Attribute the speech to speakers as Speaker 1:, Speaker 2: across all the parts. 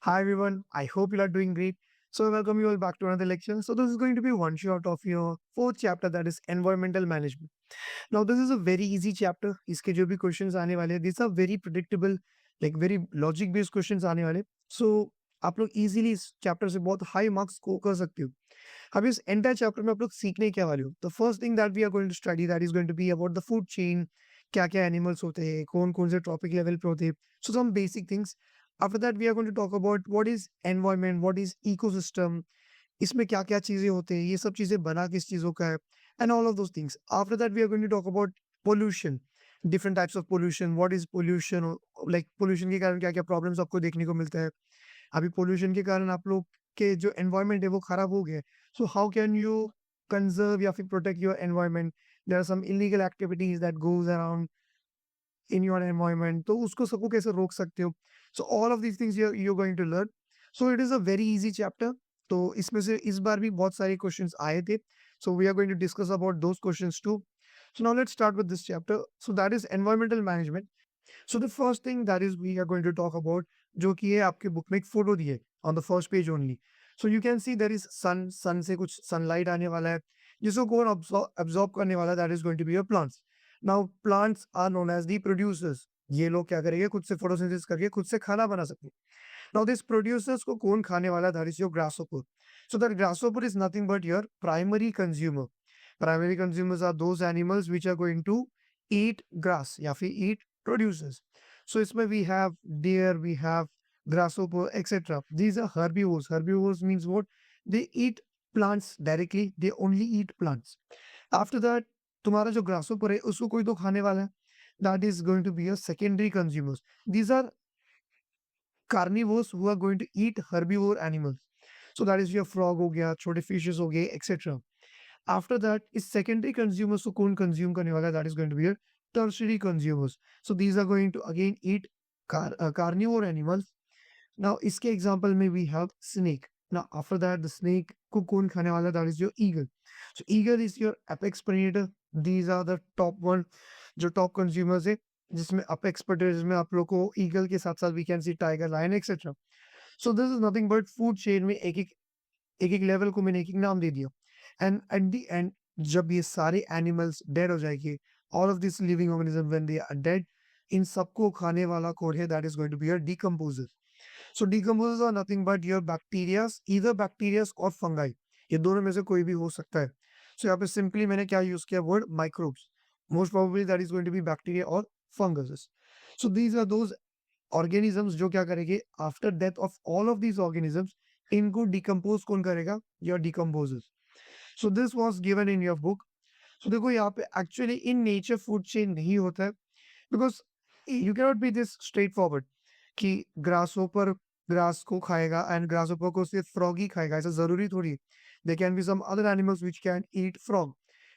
Speaker 1: Hi everyone, I hope you are doing great. So welcome you all back to another lecture. So this is going to be one shot of your fourth chapter, that is environmental management. Now this is a very easy chapter. इसके जो भी questions आने वाले हैं, these are very predictable, like very logic based questions आने वाले. So आप लोग easily इस chapter से बहुत high marks score कर सकते हो. अब इस entire chapter में आप लोग सीखने क्या वाले हो? The first thing that we are going to study, that is going to be about the food chain. क्या क्या animals होते हैं, कौन कौन से trophic level पे होते हैं. So some basic things. After that we are going to talk about what is environment, what is ecosystem, इसमें क्या क्या चीजें होते हैं, ये सब चीजें बना किस चीजों का है, and all of those things. After that we are going to talk about pollution, different types of pollution, what is pollution, like pollution के कारण क्या क्या problems आपको देखने को मिलता है. अभी pollution के कारण आप लोग के जो environment है वो खराब हो गया है. So how can you conserve या फिर protect your environment? There are some illegal activities that goes around in your environment, तो उसको सबको कैसे रोक सकते हो. So all of these things you're going to learn. So it is a very easy chapter. तो इसमें से इस बार भी बहुत सारे questions आए थे. So we are going to discuss about those questions too. So now let's start with this chapter. So that is environmental management. So the first thing that is we are going to talk about, जो कि है आपके book में एक photo दी है on the first page only. So you can see there is sun से कुछ sunlight आने वाला है जिसको कौन absorb करने वाला है, that is going to be your plants. Now plants are known as the producers. ये लोग क्या करेंगे, खुद से photosynthesis करके खुद से खाना बना सकते हैं. Now this producers को कौन खाने वाला है, that is your grasshopper. So that grasshopper is nothing but your primary consumer. Primary consumers are those animals which are going to eat grass या फिर eat producers. So इसमें we have deer, we have grasshopper, etc. These are herbivores. Herbivores means what? They eat plants directly. They only eat plants. After that, तुम्हारा जो grasshopper है उसको कोई तो खाने वाला है. That is going to be your secondary consumers. These are carnivores who are going to eat herbivore animals. So that is your frog हो गया, छोटे fishes हो गए, etc. After that is secondary consumers को कौन consume करने वाला है, that is going to be your tertiary consumers. So these are going to again eat carnivore animals. Now इसके example में we have snake. Now after that the snake को कौन खाने वाला है, that is your eagle. So eagle is your apex predator. These are the top one जो top consumers है, जिसमें apex predators में आप लोग को eagle के साथ साथ we can see tiger, lion, etc. So this is nothing but food chain में एक लेवल को मैंने एक एक नाम दे दिया. एंड एट द एंड जब ये सारे एनिमल्स डेड हो जाएंगे, all of this living organism when they are dead, इन सबको खाने वाला कौन है, that is going to be your decomposer. So decomposers are nothing but your bacterias, either bacterias और फंगाई. ये दोनों में से कोई भी हो सकता है. सो यहाँ पे सिंपली मैंने क्या यूज किया, word microbes. Most probably that is going to be bacteria और fungus. So these are those organisms जो क्या करेंगे after death of all of these organisms, इनको डिकम्पोज कौन करेगा, your decomposers. So this was given in your book. So देखो यहाँ पे actually in nature food chain नहीं होता है, because you cannot be this straightforward कि ग्रास ओपर ग्रास को खाएगा एंड ग्रास ओपर को सिर्फ फ्रॉग ही खाएगा, ऐसा जरूरी थोड़ी है. They can be some other animals which can eat frog.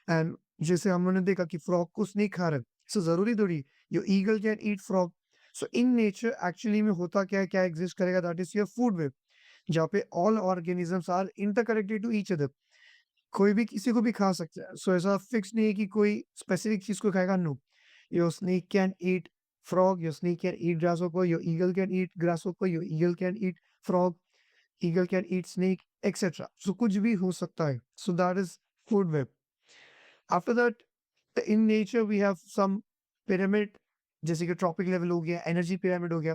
Speaker 1: And जैसे हमने देखा कि फ्रॉग को स्नेक खा रहा है, सो जरूरी थोड़ी your eagle can eat frog. So in nature actually में होता क्या है, क्या एग्जिस्ट करेगा, that is your food web, जहाँ पे all organisms are interconnected to each other. कोई भी किसी को भी खा सकता है. सो ऐसा फिक्स नहीं है कि कोई स्पेसिफिक चीज को खाएगा. No, your snake can eat frog, your snake can eat grasshopper, your eagle can eat grasshopper, your eagle can eat frog, eagle can eat snake, etc. So कुछ भी हो सकता है. So that is food web. After that, in nature we have some pyramid, जैसे कि trophic level हो गया, energy pyramid हो गया.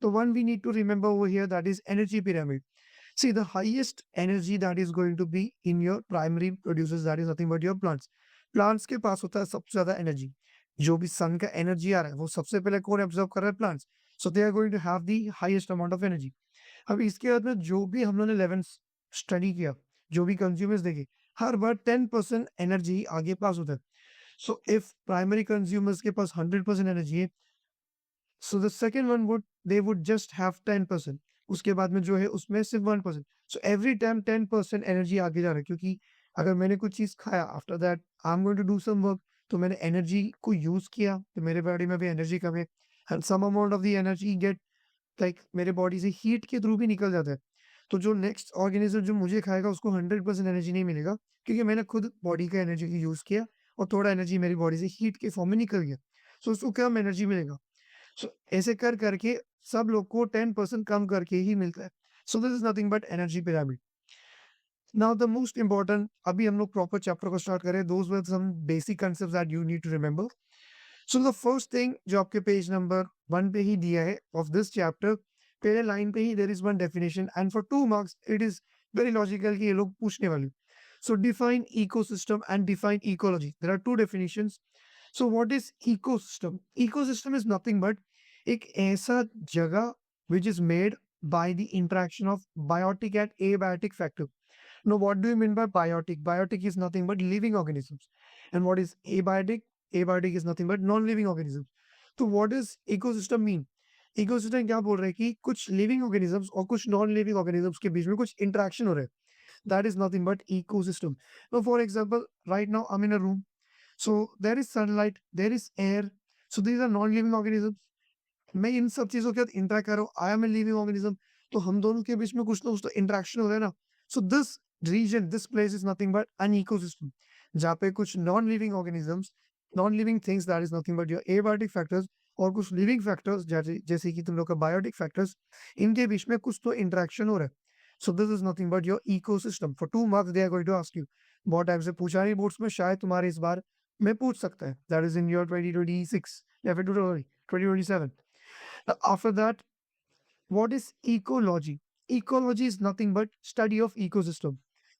Speaker 1: तो one we need to remember over here, that is energy pyramid. See, the highest energy that is going to be in your primary producers, that is nothing but your plants. Plants के पास होता है सबसे ज्यादा energy. जो भी सन का energy आ रहा है वो सबसे पहले कौन एब्जॉर्ब कर रहा है, plants. So they are going to have the highest amount of energy. अब इसके बाद में जो भी हम लोगों ने 11 स्टडी किया, जो भी कंज्यूमर्स देखे, हर बार 10% एनर्जी आगे पास होता है. सो इफ प्राइमरी कंज्यूमर्स के पास 100% एनर्जी है, so the second one would they would just have 10%. उसके बाद में जो है उसमें सिर्फ 1%. सो एवरी टाइम 10% एनर्जी आगे जा रहा है, क्योंकि अगर मैंने कुछ चीज खाया, after that I am going to do some work, तो मैंने एनर्जी को यूज किया, तो मेरे बॉडी में भी एनर्जी कम है. And some amount of the energy get like मेरे बॉडी से हीट के थ्रू भी निकल जाता है. तो जो नेक्स्ट ऑर्गेनिज्म जो मुझे खाएगा उसको 100% एनर्जी नहीं मिलेगा, क्योंकि मैंने खुद बॉडी का एनर्जी को यूज किया और थोड़ा एनर्जी मेरी बॉडी से हीट के फॉर्म में निकल गया. सो उसको कम एनर्जी मिलेगा. सो ऐसे कर करके सब लोग को 10% कम करके ही मिलता है. So this is nothing but energy pyramid. Now the most important, अभी हम लोग प्रॉपर चैप्टर को स्टार्ट करें. Those were some basic concepts that you need to remember. So the first thing जो आपके पेज नंबर 1 पे ही दिया है ऑफ दिस चैप्टर, पहले लाइन पे ही there is one definition and for 2 marks it is very logical कि ये लोग पूछने वाले. सो define ecosystem and define ecology. There are two definitions. So what is ecosystem? Ecosystem is nothing but एक ऐसा जगह which is made by the interaction of biotic and abiotic factor. Now, what do you mean by biotic? Biotic is nothing but living organisms. And what is abiotic? Abiotic is nothing but non-living organisms. So what does ecosystem mean? Ecosystem क्या बोल रहा है कि कुछ living organisms और कुछ non-living organisms के बीच में कुछ interaction हो रहा है. That is nothing but ecosystem. Now, for example, right now I'm in a room. So there is sunlight, there is air. So these are non-living organisms. मैं इन सब चीज़ों के साथ इंटरैक्ट कर रहा हूँ. I am a living organism. तो हम दोनों के बीच में कुछ ना कुछ तो इंटरेक्शन हो रहा है ना. So this region, this place is nothing but an ecosystem, जहाँ पे कुछ non living organisms, non living things, that is nothing but your abiotic factors, और कुछ लिविंग फैक्टर्स जैसे जैसे कि तुम लोग का बायोटिक फैक्टर्स, इनके बीच में कुछ तो इंटरेक्शन हो रहा है. So this is nothing but your ecosystem. For 2 marks they are going to ask you. बहुत टाइम से पूछा नहीं बोर्ड्स में, शायद तुम्हारे इस बार में पूछ सकता है. दैट इज इन योर 2026 या फिर 2027. After that, what is ecology? Ecology is nothing but study of ecosystem.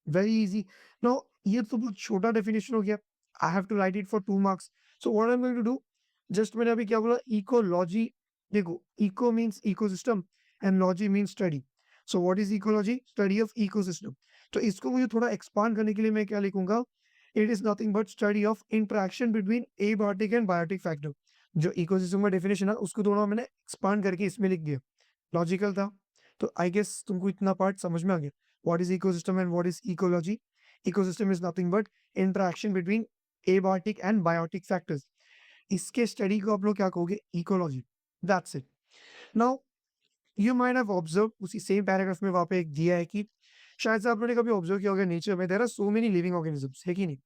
Speaker 1: Very easy. Now, ये तो बहुत छोटा definition हो गया. I have to write it for 2 marks. So what I'm going to do, just मैंने अभी क्या बोला, ecology. देखो, eco means ecosystem and logy means study. So what is ecology? Study of ecosystem. तो इसको मुझे थोड़ा expand करने के लिए मैं क्या लिखूंगा? It is nothing but study of interaction between abiotic and biotic factor. जो इकोसिस्टम का डेफिनेशन है उसको थोड़ा मैंने एक्सपांड करके इसमें लिख दिया. लॉजिकल था. तो आई गेस तुमको इतना पार्ट समझ में आ गया. What is ecosystem and what is ecology? Ecosystem is nothing but interaction between abiotic and biotic factors. इसके स्टडी को आप लोग क्या कहोगे? Ecology. That's it. Now you might have observe, उसी सेम पैराग्राफ में वहां पे एक दिया है कि शायद से आप लोगों ने कभी ऑब्जर्व किया होगा, नेचर में there are so many living organisms, है कि नहीं?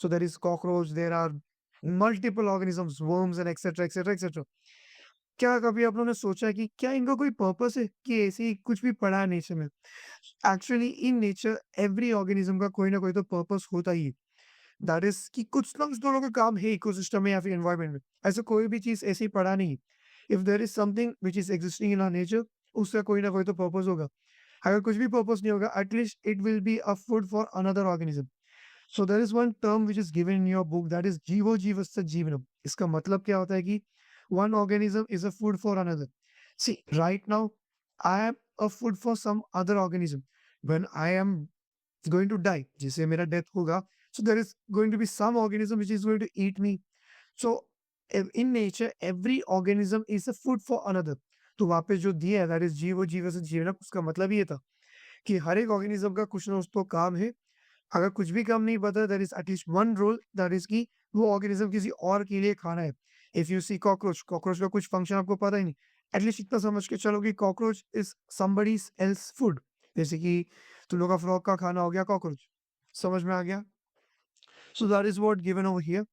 Speaker 1: So there is cockroach, there are multiple organisms, worms and etcetera etcetera etcetera. क्या कभी आप लोगों ने सोचा है कि क्या इनका कोई पर्पस है कि ऐसे ही कुछ भी पड़ा है नेचर में? Actually in nature every organism का कोई ना कोई तो पर्पस होता ही है. दैट इज कि कुछ ना कुछ तो लोगों का काम है इकोसिस्टम में या फिर एनवायरनमेंट में. ऐसा कोई भी चीज ऐसे ही पड़ा नहीं. If there is something which is existing in our nature, उसका कोई ना कोई तो पर्पस होगा. अगर कुछ भी पर्पस नहीं होगा, at least it will be a food for another organism. So there is one term which is given in your book, that is जीवो जीवस्य जीवनम. इसका मतलब क्या होता है कि one organism is a food for another. See, right now, I am a food for some other organism. When I am going to die, जिससे मेरा death होगा, so there is going to be some organism which is going to eat me. So, in nature, every organism is a food for another. तो वहाँ पे जो दिया है, that is जीवो जीव से जीवनम, उसका मतलब ये था कि हर एक ऑर्गेनिज्म का कुछ ना कुछ तो काम है. अगर कुछ भी काम नहीं पता, there is at least one role, that is कि वो ऑर्गेनिज्म किसी और के लिए खाना है. If you see cockroach, cockroach का कुछ फंक्शन आपको पता ही नहीं, एटलीस्ट इतना समझ के चलो कि cockroach is somebody else food. जैसे कि तुम लोग का फ्रॉग का खाना हो गया कॉकरोच. समझ में आ गया? सो that is what given over here.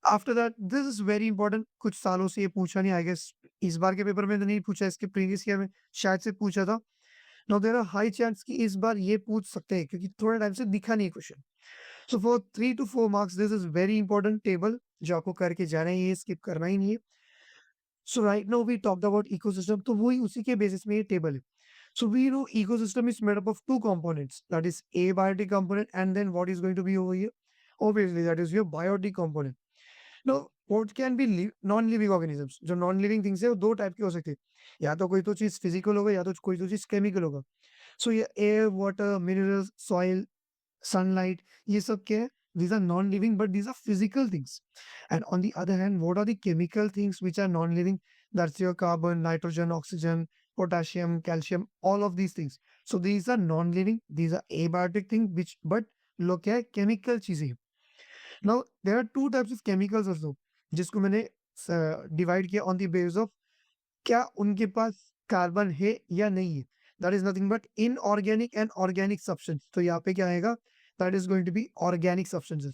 Speaker 1: After that, this is very important. कुछ सालों से ये पूछा नहीं, आई गेस इस बार के पेपर में तो नहीं पूछा, इसके प्रीवियस ईयर में शायद से पूछा था. Now there are high chance कि इस बार ये पूछ सकते हैं क्योंकि थोड़ा टाइम से दिखा नहीं question. So for 3 to 4 marks this is very important table जो आपको करके जाना है, ये स्किप करना ही नहीं है. So right now we talked about ecosystem, तो वही उसी के बेसिस में ये टेबल है. So we know ecosystem is made up of 2 components, that is abiotic component and then what is going to be over here, obviously that is your biotic component. Now what can be non-living organisms? जो non-living things है वो 2 type के हो सकते हैं. या तो कोई तो चीज फिजिकल होगा या तो कोई तो चीज केमिकल होगा. सो ये air, water, minerals, soil, sunlight, ये सब क्या है? These are non-living, but these are physical things. And on the other hand, what are the chemical things which are non-living? That's your carbon, nitrogen, oxygen, potassium, calcium, all of these things. So these are non-living, these are abiotic things, which but लोग क्या है? chemical चीजें. Now there are 2 types of chemicals also, जिसको मैंने divide किया on the basis of क्या उनके पास carbon है या नहीं है. That is nothing but inorganic and organic substance. तो यहाँ पे क्या आएगा? That is going to be organic substances.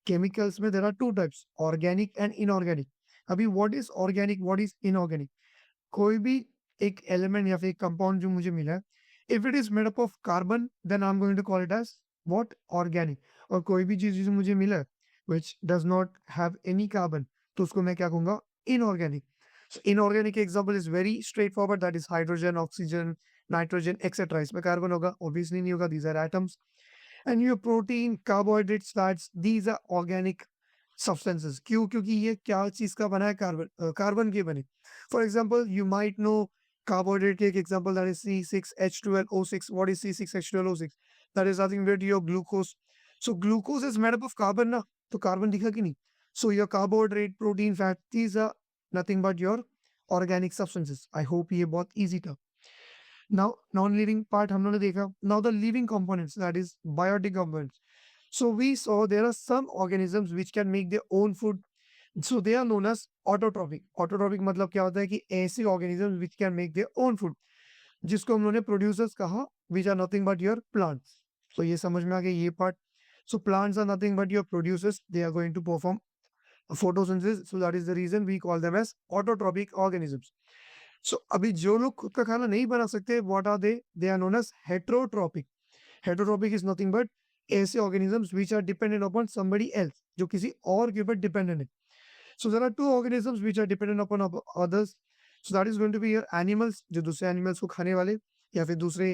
Speaker 1: Chemicals में there are 2 types, organic and inorganic. अभी what is organic, what is inorganic? कोई भी एक एलिमेंट या फिर एक कंपाउंड जो मुझे मिला है, if it is made up of carbon then I am going to call it as what, organic. और कोई भी चीज जो मुझे मिला है which does not have any carbon, तो उसको मैं क्या कहूंगा, inorganic. So inorganic example is very straight forward, that is hydrogen, oxygen, nitrogen etcetera. इसमें कार्बन होगा, ऑब्वियसली नहीं होगा, these are atoms. And your protein, carbohydrates, fats, these are organic substances. क्यों? क्योंकि ये क्या चीज का बना है, कार्बन, कार्बन के बने। For example you might know carbohydrate cake example, that is C6H12O6. What is C6H12O6? That is nothing but your glucose. So glucose is made up of carbon ना, तो carbon दिखा कि नहीं? So your carbohydrate, protein, fat, these are nothing but your organic substances. I hope ये बहुत easy था. Now non-living part हम लोगों ने देखा. Now the living components, that is biotic components. So we saw there are some organisms which can make their own food. So they are known as autotrophic. Autotrophic मतलब क्या होता है कि ऐसे organisms which can make their own food, जिसको हम लोगों ने producers कहा, which are nothing but your plants. तो ये समझ में आ गया ये part. So plants are nothing but your producers. They are going to perform photosynthesis. So that is the reason we call them as autotrophic organisms. So अभी जो लोग खुद का खाना नहीं बना सकते, what are they? They are known as heterotrophic. Heterotrophic is nothing but ऐसे organisms which are dependent upon somebody else, जो किसी और के ऊपर dependent है. So there are two organisms which are dependent upon others. So that is going to be your animals, जो दूसरे animals को खाने वाले, या फिर दूसरे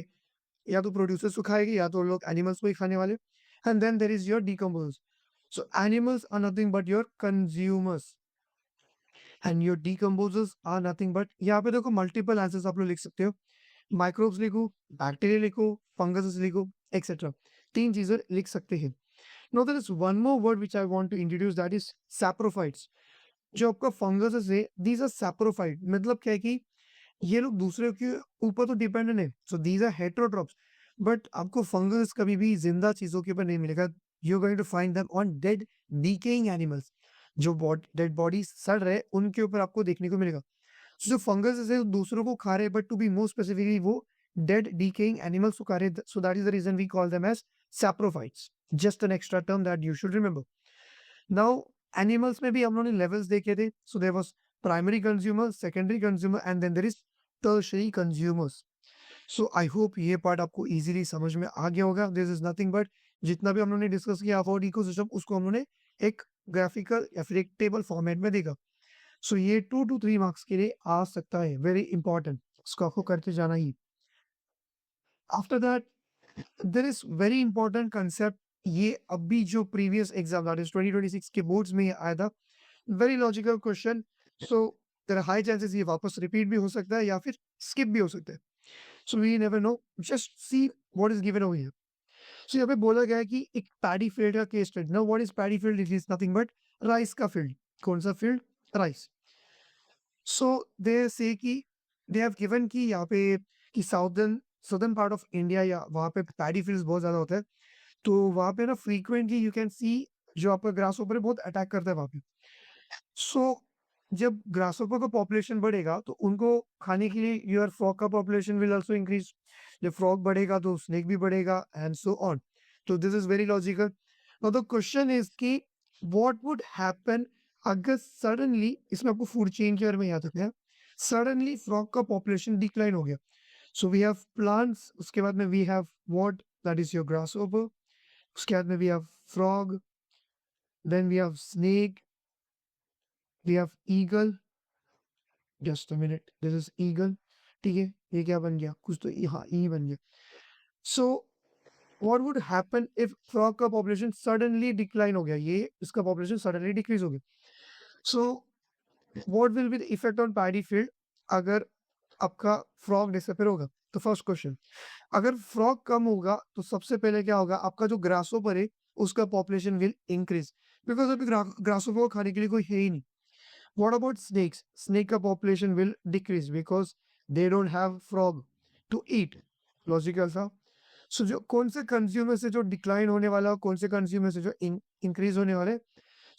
Speaker 1: या तो producers को खाएंगे या तो लोग animals को ही खाने वाले. And then there is your decomposers. So animals are nothing but your consumers. And your decomposers are nothing but, यहाँ पे देखो multiple answers आप लोग लिख सकते हो. Microbes लिखो, बैक्टीरिया लिखो, फंगस लिखो, एक्सेट्रा. तीन चीजें लिख सकते हैं. Now there is one more word which I want to introduce, that is saprophytes. जो आपका फंगस है, these are saprophyte. मतलब क्या है कि ये लोग दूसरे के ऊपर तो डिपेंडेंट है, so these are heterotrophs. But आपको फंगस कभी भी जिंदा चीजों के ऊपर नहीं मिलेगा. You are going to find them on dead decaying animals. जो डेड बॉडी सड़ रहे उनके ऊपर आपको देखने को मिलेगा. So, जो फंगस है दूसरों को खा रहे, but to be more specifically वो डेड डीकेइंग एनिमल्स को खा रहे. So that is the reason we call them as saprophytes. Just an extra term that you should remember. Now animals में भी हम लोगों ने लेवल्स देखे थे. So there was primary consumer, secondary consumer, and then there is tertiary consumers. So I hope ये part आपको easily समझ में आ गया होगा. दिस इज नथिंग बट जितना भी हम लोगों ने डिस्कस किया अबाउट इकोसिस्टम, उसको हम लोगों ने एक ग्राफिकल या फिर एक टेबल फॉर्मेट में देखा. सो ये 2 to 3 मार्क्स के लिए आ सकता है. वेरी इंपॉर्टेंट, इसको आपको करते जाना ही. After that there is very important concept. ये अभी जो प्रीवियस एग्जाम दैट इज 2026 के बोर्ड्स में ये आया था. Very logical question. So there are high chances ये वापस रिपीट भी हो सकता है या फिर स्किप भी हो सकता है. So we never know. Just see what is given over here. So यहाँ पे बोला गया है कि एक पैडी फील्ड का case study. Now what is paddy field? It is nothing but rice का फील्ड. कौन सा फील्ड? राइस. सो दे से कि दे हैव गिवन कि यहाँ पे कि सदर्न पार्ट ऑफ इंडिया या वहाँ पे पैडी फील्ड्स बहुत ज़्यादा होता है. तो वहाँ पे ना फ्रीक्वेंटली यू कैन सी जो आपका ग्रास ऊपर है बहुत अटैक करता है वहाँ पे. सो जब ग्रास ऊपर का पॉपुलेशन बढ़ेगा तो उनको खाने के लिए योर फ्रॉग का पॉपुलेशन विल आल्सो इंक्रीज. जब फ्रॉग बढ़ेगा तो स्नेक भी बढ़ेगा एंड सो ऑन. तो this is very logical. Now the question is कि व्हाट वुड हैपन अगर सडनली, इसमें आपको फूड चेन के बारे में याद रखना है, सडनली फ्रॉग का पॉपुलेशन डिक्लाइन हो गया. सो वी हैव प्लांट्स, उसके बाद में we have what, that is your grass over. उसके बाद में we have frog, then we have snake, we have eagle. Just a minute, this is eagle. ठीक है, ये क्या बन गया? कुछ तो हाँ ई बन गया. So what would happen if frog का पॉपुलेशन सडनली डिक्लाइन हो गया, ये इसका पॉपुलेशन सडनली डिक्रीज हो गया. So what will be the effect on paddy field अगर आपका फ्रॉग डिसअपीयर होगा? तो फर्स्ट क्वेश्चन, अगर फ्रॉग कम होगा तो सबसे पहले क्या होगा, आपका जो ग्रासोपर है उसका पॉपुलेशन विल इंक्रीज, बिकॉज अभी ग्रासोपर को खाने के लिए कोई है ही नहीं. What about snakes? स्नेक का population will decrease because they don't have frog to eat. Logical था. सो जो कौन से कंज्यूमर से जो डिक्लाइन होने वाला, कौन से कंज्यूमर से जो इंक्रीज होने वाले?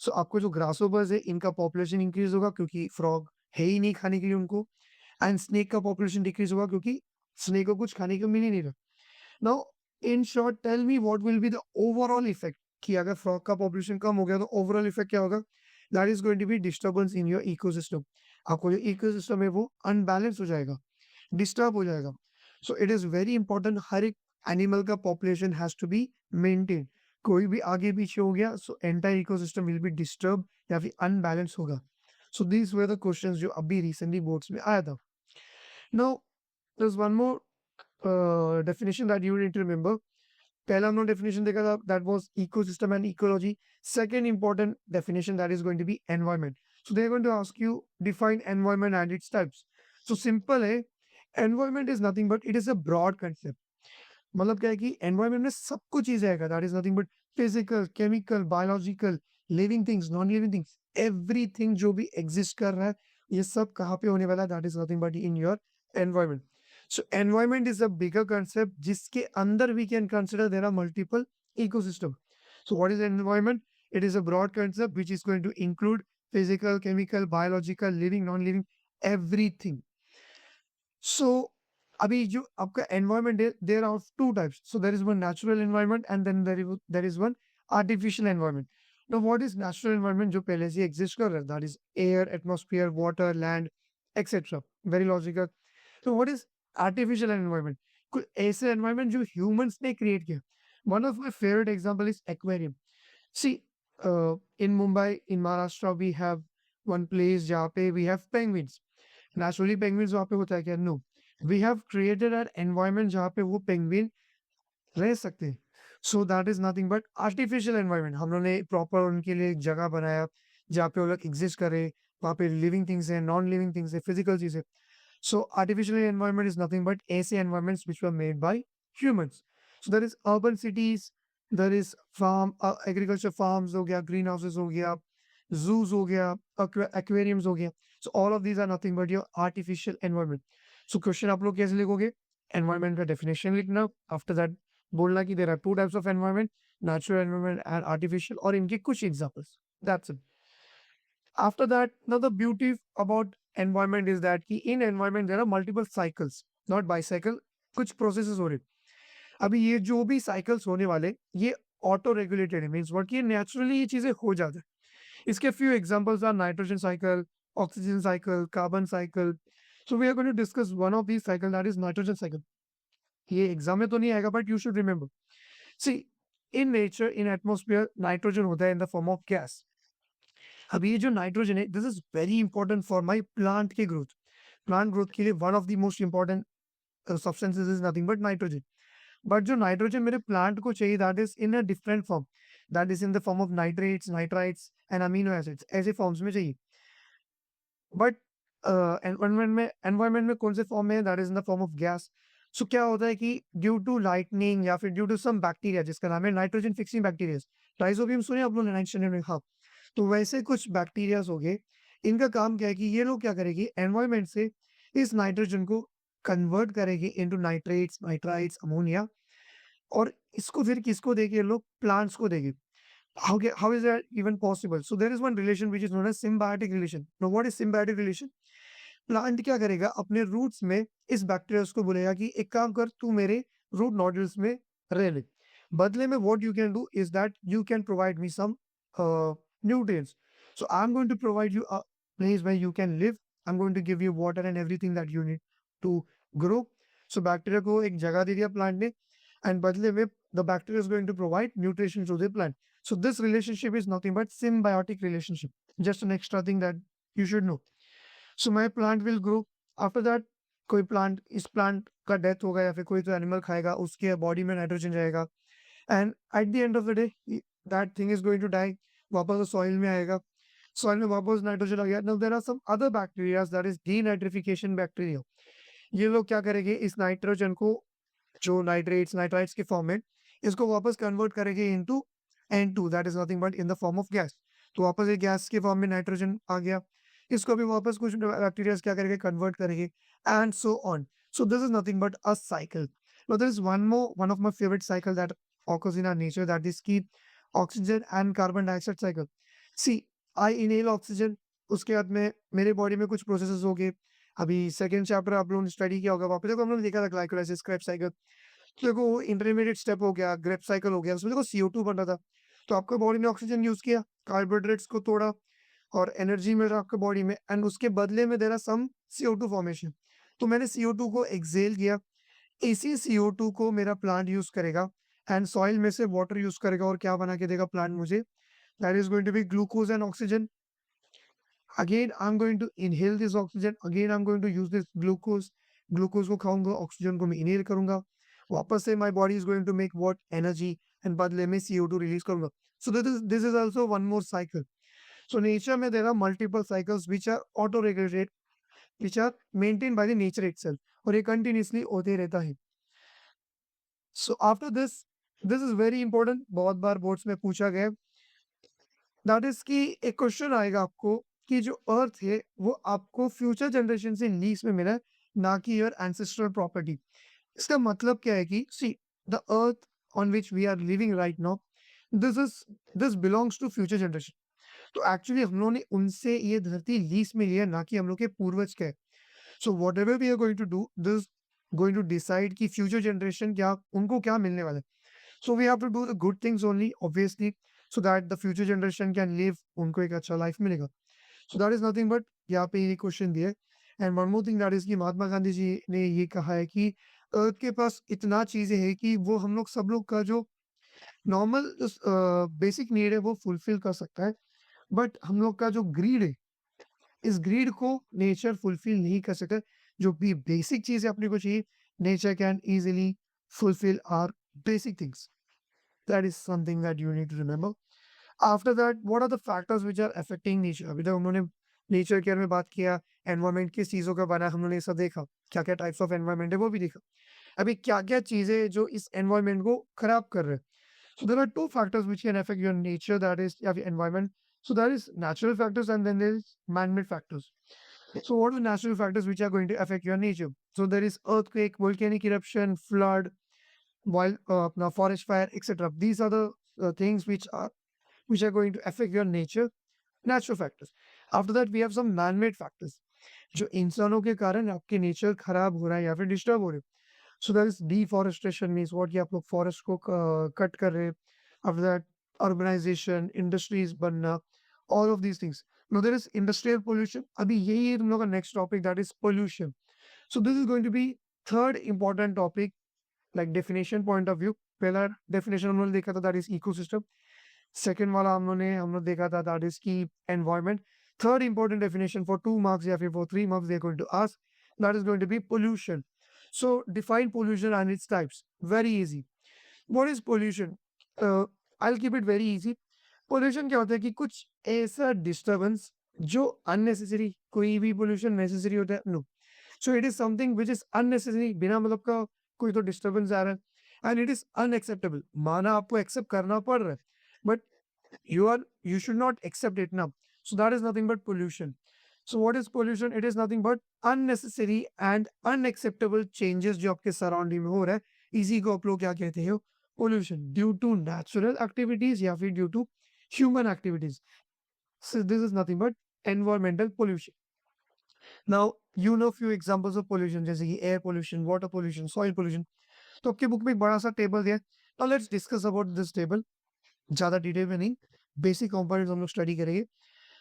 Speaker 1: सो आपको जो ग्रासोपर्स है इनका पॉपुलेशन इंक्रीज होगा क्योंकि फ्रॉग है ही नहीं खाने के लिए उनको. एंड स्नेक का पॉपुलेशन डिक्रीज होगा क्योंकि स्नेक को कुछ खाने को मिल ही नहीं रहा. Now in short tell me what will be the overall effect कि अगर फ्रॉग का पॉपुलेशन कम हो गया तो ओवरऑल इफेक्ट क्या होगा? That is going to be disturbance in your ecosystem. आपको जो इकोसिस्टम है वो अनबैलेंस हो जाएगा, डिस्टर्ब हो जाएगा। So it is very important, हर एक एनिमल का population has to be maintain. कोई भी आगे पीछे हो गया so entire ecosystem will be disturb या फिर अनबैलेंस होगा। So these were the questions जो अभी रिसेंटली बोर्ड्स में आया था। Now there is one more definition that you need to remember. पहला हमने डेफिनेशन देखा था, that was ecosystem and ecology. Second important definition that is going to be environment. So they are going to ask you define environment and its types. So simple है, environment is nothing but it is a broad concept. मतलब क्या है कि environment में सब कुछ चीजें आएगा, that is nothing but physical, chemical, biological, living things, non living things, everything जो भी एग्जिस्ट कर रहा है, ये सब कहाँ पे होने वाला है, that is nothing but in your environment. So environment is a bigger concept जिसके अंदर we can consider there are multiple ecosystem. So what is environment? It is a broad concept which is going to include physical, chemical, biological, living, non-living, everything. So अभी जो आपका environment है, there are two types. So there is one natural environment and then there is one artificial environment. Now what is natural environment? जो पहले से exist कर रहा है, that is air, atmosphere, water, land, etc. Very logical. तो what is artificial environment? कुछ ऐसे environment जो ह्यूमंस ने क्रिएट किया। One of my favourite example is aquarium. See in Mumbai, in Maharashtra, we have one place जहाँ पे we have penguins. Naturally penguins वहाँ पे होता है क्या? No, we have created an environment जहाँ पे वो पेंगुइन रह सकते हैं। So that is nothing but artificial environment. हम लोगों ने प्रॉपर उनके लिए एक जगह बनाया जहाँ पे वो लोग एग्जिस्ट करे, वहाँ पे लिविंग थिंग्स है, नॉन लिविंग थिंग्स है, फिजिकल चीज़ है। So artificial environment is nothing but AC environments which were made by humans. So there is urban cities, there is farm, agriculture farms हो गया, greenhouses हो गया, zoos हो गया, aquariums हो गया. So all of these are nothing but your artificial environment. So question आप लोग कैसे लिखोगे? Environment का definition लिखना, after that बोलना कि there are two types of environment, natural environment and artificial, और इनके कुछ examples. That's it. After that, now the beauty about environment is that कि in environment there are multiple cycles, not bicycle, कुछ processes हो रहे। अभी ये जो भी cycles होने वाले, ये auto regulated है, means what कि naturally ये चीजें हो जाते हैं। इसके few examples are nitrogen cycle, oxygen cycle, carbon cycle. So we are going to discuss one of these cycle, that is nitrogen cycle. ये एग्जाम में तो नहीं आएगा but you should remember. See, in nature, in atmosphere, nitrogen होता है in the form of gas. अब ये जो नाइट्रोजन है, this is very important for my plant के ग्रोथ। प्लांट ग्रोथ के लिए one of the most important substances is nothing but nitrogen. But जो नाइट्रोजन मेरे प्लांट को चाहिए, that is in a different form, that is in the form of nitrates, nitrites and amino acids, ऐसे forms में चाहिए। But environment में कौन से फॉर्म में है? That is in the form of gas. So क्या होता है कि ड्यू टू लाइटनिंग या फिर ड्यू टू सम बैक्टीरिया जिसका नाम है नाइट्रोजन फिक्सिंग बैक्टीरिया, राइजोबियम सुने आप लोगों ने 9th स्टैंडर्ड में? हाँ। तो वैसे कुछ बैक्टीरियाज हो गए, इनका काम क्या है कि ये लोग क्या करेंगे, एनवायरमेंट से इस नाइट्रोजन को कन्वर्ट करेंगे इनटू नाइट्रेट्स, नाइट्राइट्स, अमोनिया, और इसको फिर किसको देंगे? ये लोग प्लांट्स को देंगे। How is that even possible? So there is one relation which is known as symbiotic relation. Now what is symbiotic relation? Plant क्या करेगा, अपने रूट्स में इस बैक्टीरिया को बोलेगा कि एक काम कर, तू मेरे रूट नोड्यूल्स में रह ले। बदले में what you can do is that you can provide me some nutrients. So I'm going to provide you a place where you can live. I'm going to give you water and everything that you need to grow. So bacteria को एक जगह दे दिया plant ने, and बदले में the bacteria is going to provide nutrition to the plant. So this relationship is nothing but symbiotic relationship. Just an extra thing that you should know. So my plant will grow. After that, कोई plant, इस plant का death होगा या फिर कोई तो animal खाएगा, उसके बॉडी में नाइट्रोजन जाएगा, and at the end of the day that thing is going to die, वापस सॉइल में आएगा, सॉइल में वापस नाइट्रोजन आ गया। Now there are some other bacteria, that is denitrification bacteria. ये लोग क्या करेंगे, इस नाइट्रोजन को जो नाइट्रेट्स, नाइट्राइट्स के फॉर्म में, इसको वापस कन्वर्ट करेंगे into N2, that is nothing but in the form of gas. तो वापस ये गैस के फॉर्म में नाइट्रोजन आ गया, इसको भी वापस कुछ बैक्टीरिया क्या करेंगे, कन्वर्ट करेंगे, and so on. So this is nothing but a cycle. Now there is one of my favorite cycle that occurs in our nature, that is की oxygen and carbon dioxide cycle. See, I inhale oxygen, उसके बाद में मेरे body में कुछ processes हो गए। अभी सेकंड चैप्टर आप लोगों ने स्टडी किया होगा, वहाँ पे देखो हम लोगने देखा था ग्लाइकोलाइसिस, क्रेब्स साइकिल। तो देखो वो इंटरमीडिएट स्टेप हो गया, ग्रेप साइकिल हो गया, उसमें देखो CO2 बन रहा था। तो आपका बॉडी ने ऑक्सीजन यूज किया, कार्बोहाइड्रेट्स को तोड़ा, और एनर्जी मिल रहा है आपके बॉडी में एंड उसके बदले में there are some CO2 formation. तो मैंने CO2 को एक्सहेल किया, इसी CO2 को मेरा प्लांट यूज़ करेगा एंड सॉइल में से वाटर यूज़ करेगा और क्या बना के देगा प्लांट मुझे? That is going to be glucose and oxygen. Again, I'm going to inhale this oxygen. Again, I'm going to use this glucose. Glucose को खाऊंगा, ऑक्सीजन को मैं इनहेल करूंगा, वापस से my body is going to make what energy and बदले में CO2 release करूंगा. So this is also one more cycle. So nature में there are multiple cycles which are auto regulated, which are maintained by the nature itself, और ये continuously होते रहता है. So after this is very important, बहुत बार boards में पूछा गया, दैट इज कि एक क्वेश्चन आएगा आपको कि जो अर्थ है वो आपको फ्यूचर जनरेशन से लीज में मिला है, ना कि योर एंसेस्ट्रल प्रॉपर्टी. इसका मतलब क्या है कि see the earth on which we are living right now, this is this belongs to future generation. तो एक्चुअली हम लोगों ने उनसे ये धरती लीज में लिया, ना कि हम लोग के पूर्वज के. So whatever we are going to do this going to decide कि फ्यूचर जनरेशन क्या, उनको क्या मिलने वाला है. So we have to do the good things only, obviously, so that the future generation can live, उनको एक अच्छा लाइफ मिलेगा. So that is nothing but, यहाँ पे ये क्वेश्चन दिया है. And one more thing that is कि महात्मा गांधी जी ने ये कहा है कि अर्थ के पास इतना चीजें हैं कि वो हम लोग सब लोग का जो नॉर्मल बेसिक नीड है वो फुलफिल कर सकता है, बट हम लोग का जो ग्रीड है, इस ग्रीड को नेचर फुलफिल नहीं कर सकता. जो भी बेसिक चीजें अपने को चाहिए, nature can easily fulfil our basic things. That is something that you need to remember. After that, what are the factors which are affecting nature. अभी तक उन्होंने नेचर केयर में बात किया, एनवायरनमेंट किस चीज़ों का बना है, हमने ये सब देखा, क्या-क्या टाइप्स ऑफ एनवायरनमेंट है वो भी देखा. अभी क्या-क्या चीज़ें जो इस एनवायरनमेंट को खराब कर रहे हैं. So there are two factors which can affect your nature, that is या फिर environment. So that is natural factors and then there is man-made factors. So what are the natural factors which are going to affect your nature? So there is earthquake, volcanic eruption, flood, wild now forest fire, etc. These are the things which are going to affect your nature, natural factors. After that, we have some man-made factors. जो इंसानों के कारण आपके nature खराब हो रहा है या फिर डिस्टर्ब हो रहे हैं. So that is deforestation, means what कि आप लोग फॉरेस्ट को कट कर रहे हैं. आफ्टर दैट, अर्बनाइजेशन, इंडस्ट्रीज बनना, all of these things. Now there is industrial pollution. अभी यही है तुम लोग का next topic, that is pollution. So this is going to be third important topic, like definition point of view. पहला definition हम लोगने देखा था, that is ecosystem. Second वाला हम लोग देखा था, that is की environment. Third important definition for 2 marks या फिर for 3 marks they are going to ask, that is going to be pollution. So define pollution and its types. Very easy. What is pollution? I'll keep it very easy. Pollution क्या होता है कि कुछ ऐसा disturbance जो unnecessary, कोई भी pollution necessary होता है? No. So it is something which is unnecessary, बिना मतलब का कोई तो डिस्टरबेंस आ रहा है एंड इट इज अनएक्सेप्टेबल. माना आपको एक्सेप्ट करना पड़ रहा है, but you should not accept it now. So that is nothing but pollution. So what is pollution? It is nothing but unnecessary and unacceptable changes जो आपके सराउंडिंग में हो रहा है, इसी को आप लोग क्या कहते हो? Pollution. Due to natural activities या फिर due to human activities. So this is nothing but environmental pollution. Now you know few examples of pollution, जैसे कि air pollution, water pollution, soil pollution. तो आपके बुक में एक बड़ा सा टेबल दिया है. Now let's discuss about this table. ज़्यादा डिटेल में नहीं, बेसिक कंपोनेंट्स हम लोग स्टडी करेंगे.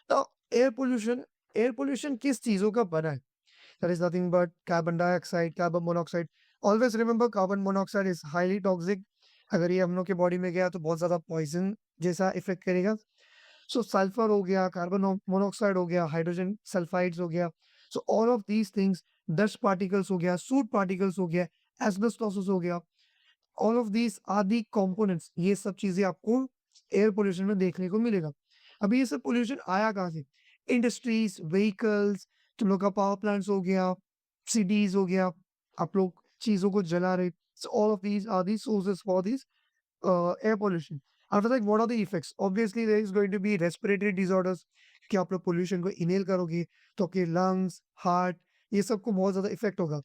Speaker 1: तो एयर पोल्यूशन किस चीज़ों का बना है? That is nothing but carbon dioxide, carbon monoxide. Always remember carbon monoxide is highly toxic. अगर ये हम लोग के बॉडी में गया तो बहुत ज़्यादा पॉइजन जैसा इफेक्ट करेगा. सो सल्फर हो गया, कार्बन मोनोऑक्साइड हो गया, हाइड्रोजन सल्फाइड्स हो गया. So all of these things, dust particles हो गया, सूट पार्टिकल्स हो गया, एस्बेस्टोसिस हो गया, all of these are the components. ये सब चीजें आपको एयर पोल्यूशन में देखने को मिलेगा. अभी ये सब पोल्यूशन आया कहाँ से? इंडस्ट्रीज, व्हीकल्स, तुम लोग का पावर प्लांट्स हो गया, सिटीज हो गया, आप लोग चीजों को जला रहे. So all of these are the sources for this air pollution. After that, what are the effects? Obviously, there is going to be respiratory disorders. कि आप लोग पोल्यूशन को इनहेल करोगे तो आपके लंग्स, हार्ट, ये सबको बहुत ज़्यादा इफेक्ट होगा.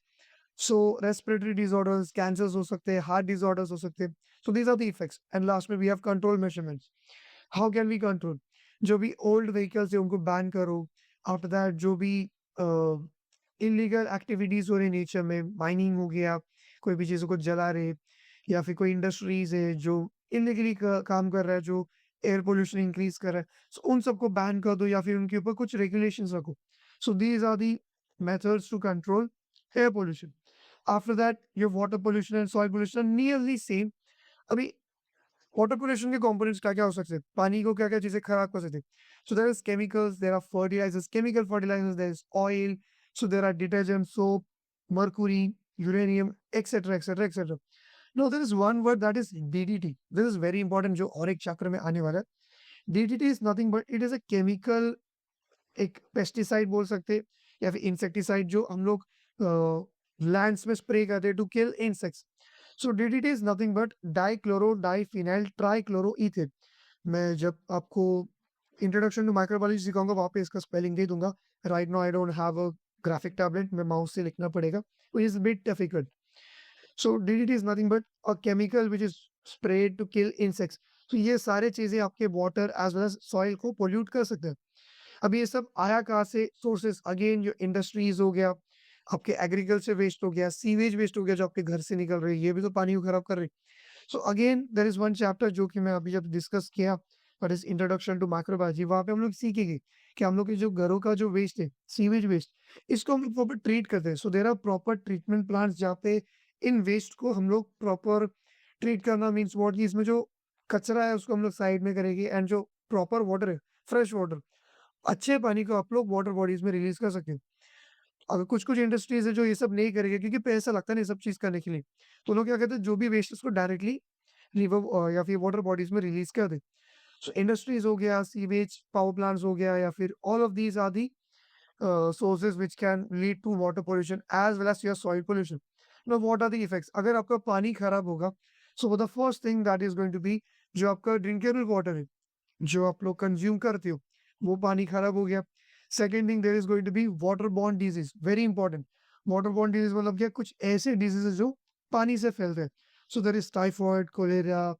Speaker 1: सो रेस्पिरेटरी डिसऑर्डर्स, कैंसर्स हो सकते हैं, हार्ट डिसऑर्डर्स हो सकते हैं. So these are the effects. And last में we have control measurements. How can we control? जो भी ओल्ड व्हीकल्स है उनको बैन करो. आफ्टर दैट, जो भी इलीगल एक्टिविटीज हो रही नेचर में, माइनिंग हो गया, कोई भी चीज़ों को जला रहे, या फिर कोई इंडस्ट्रीज है जो इलीगली काम कर रहा है, जो एयर पोल्यूशन इंक्रीज कर रहा है, सो उन सबको बैन कर दो या फिर उनके ऊपर कुछ रेगुलेशंस रखो. So these are the methods to control air pollution. After that, your water pollution and soil pollution are nearly same. अभी वाटर पोल्यूशन के कंपोनेंट्स क्या क्या हो सकते हैं, पानी को क्या क्या चीजें खराब कर सकते हैं. So there is chemicals, there are fertilisers, chemical fertilisers, there is oil, so there are detergent, soap, mercury, uranium, etcetera etcetera etcetera. No, there is one word that is DDT. This is very important, जो और एक chapter में आने वाला है. DDT is nothing but it is a chemical, एक pesticide बोल सकते हैं या फिर इंसेक्टिसाइड, जो हम लोग लैंड्स में स्प्रे करते हैं to kill insects. So DDT is nothing but dichlorodiphenyltrichloroethane. मैं जब आपको इंट्रोडक्शन टू माइक्रोबायोलॉजी सिखाऊंगा वहां पे इसका स्पेलिंग दे दूंगा. Right now I don't have a graphic tablet, मैं माउस से लिखना पड़ेगा, which is bit difficult. So DDT is nothing but a chemical which is spread to kill insects. तो ये सारे चीजें आपके water as well as soil को पोल्यूट कर सकते हैं. अब ये सब आया कहाँ से, सोर्सेस अगेन जो इंडस्ट्रीज हो गया, आपके एग्रीकल्चर वेस्ट हो गया, सीवेज वेस्ट हो गया जो आपके घर से निकल रही है, ये भी तो पानी को खराब कर रही है. So again there is one chapter जो कि मैं अभी जब डिस्कस किया, that is introduction to microbiology. वहां पे हम लोग सीखेंगे कि हम लोग के जो घरों का जो वेस्ट है, सीवेज वेस्ट, इसको हम लोग प्रॉपर ट्रीट करते हैं. So there are proper treatment plants जहाँ पे इन वेस्ट को हम लोग प्रॉपर ट्रीट करना मीन्स वॉट की इसमें जो कचरा है उसको हम लोग साइड में करेंगे, एंड जो प्रॉपर वाटर है, फ्रेश वाटर, अच्छे पानी को आप लोग वाटर बॉडीज में रिलीज कर सकते हैं. अगर कुछ कुछ इंडस्ट्रीज है जो ये सब नहीं करेंगे क्योंकि पैसा लगता है ना ये सब चीज करने के लिए, तो लोग क्या कहते हैं जो भी वेस्ट उसको डायरेक्टली रिवर या फिर वाटर बॉडीज में रिलीज कर दे. सो इंडस्ट्रीज हो गया, सीवेज पावर प्लांट्स हो गया, या फिर all of these are the sources which can lead to water pollution as well as your soil pollution. Now, what are the effects? अगर आपका पानी खराब होगा, so the first thing that is going to be, जो आपका drinkable water है, जो आप लोग कंज्यूम करते हो, वो पानी खराब हो गया. Second thing, there is going to be water borne disease, very important. Water borne disease मतलब क्या, कुछ ऐसे डिजीजेस जो पानी से फैलते हैं. So there is typhoid, cholera,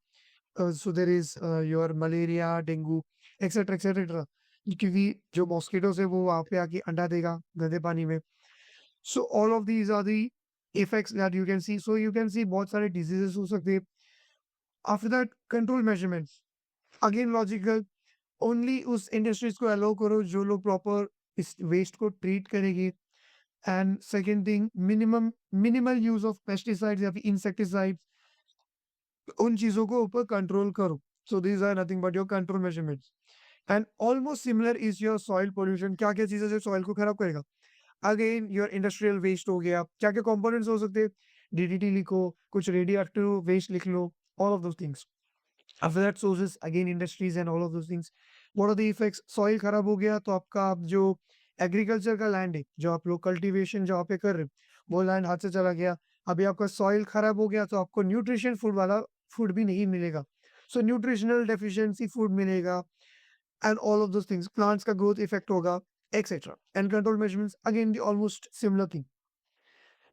Speaker 1: so there is your malaria, dengue, etcetera etcetera. क्योंकि जो मॉस्किटोस है वो वहाँ पे आके अंडा देगा गंदे पानी में. So all of these are the effects that you can see. So you can see बहुत सारे डिजीजेस हो सकते हैं. After that, control measurements, again logical. Only उस इंडस्ट्रीज को अलाउ करो जो लोग प्रॉपर इस वेस्ट को ट्रीट करेगी. And second thing, minimal use of pesticides या फिर इंसेक्टिसाइड्स, उन चीजों को ऊपर कंट्रोल करो. So these are nothing but your control measurements. And almost similar is your soil pollution. क्या क्या चीजें जो सॉइल को खराब करेगा, अगेन योर इंडस्ट्रियल वेस्ट हो गया. क्या क्या कंपोनेंट्स हो सकते हैं, डीडीटी लिखो, कुछ रेडियो एक्टिव वेस्ट लिख लो, all of those things. After that, sources again industries and all of those things. What are the effects? Soil खराब हो गया तो आपका आप जो एग्रीकल्चर का लैंड है, जो आप लोग कल्टीवेशन जहाँ पे कर रहे हो, वो लैंड हाथ से चला गया. अभी आपका सॉइल खराब हो गया तो आपको न्यूट्रिशन फूड वाला फूड भी नहीं मिलेगा. सो न्यूट्रिशनल डेफिशिएंसी फूड मिलेगा, and all of those things, plants का ग्रोथ इफेक्ट होगा, etcetera. And control measurements again the almost similar thing.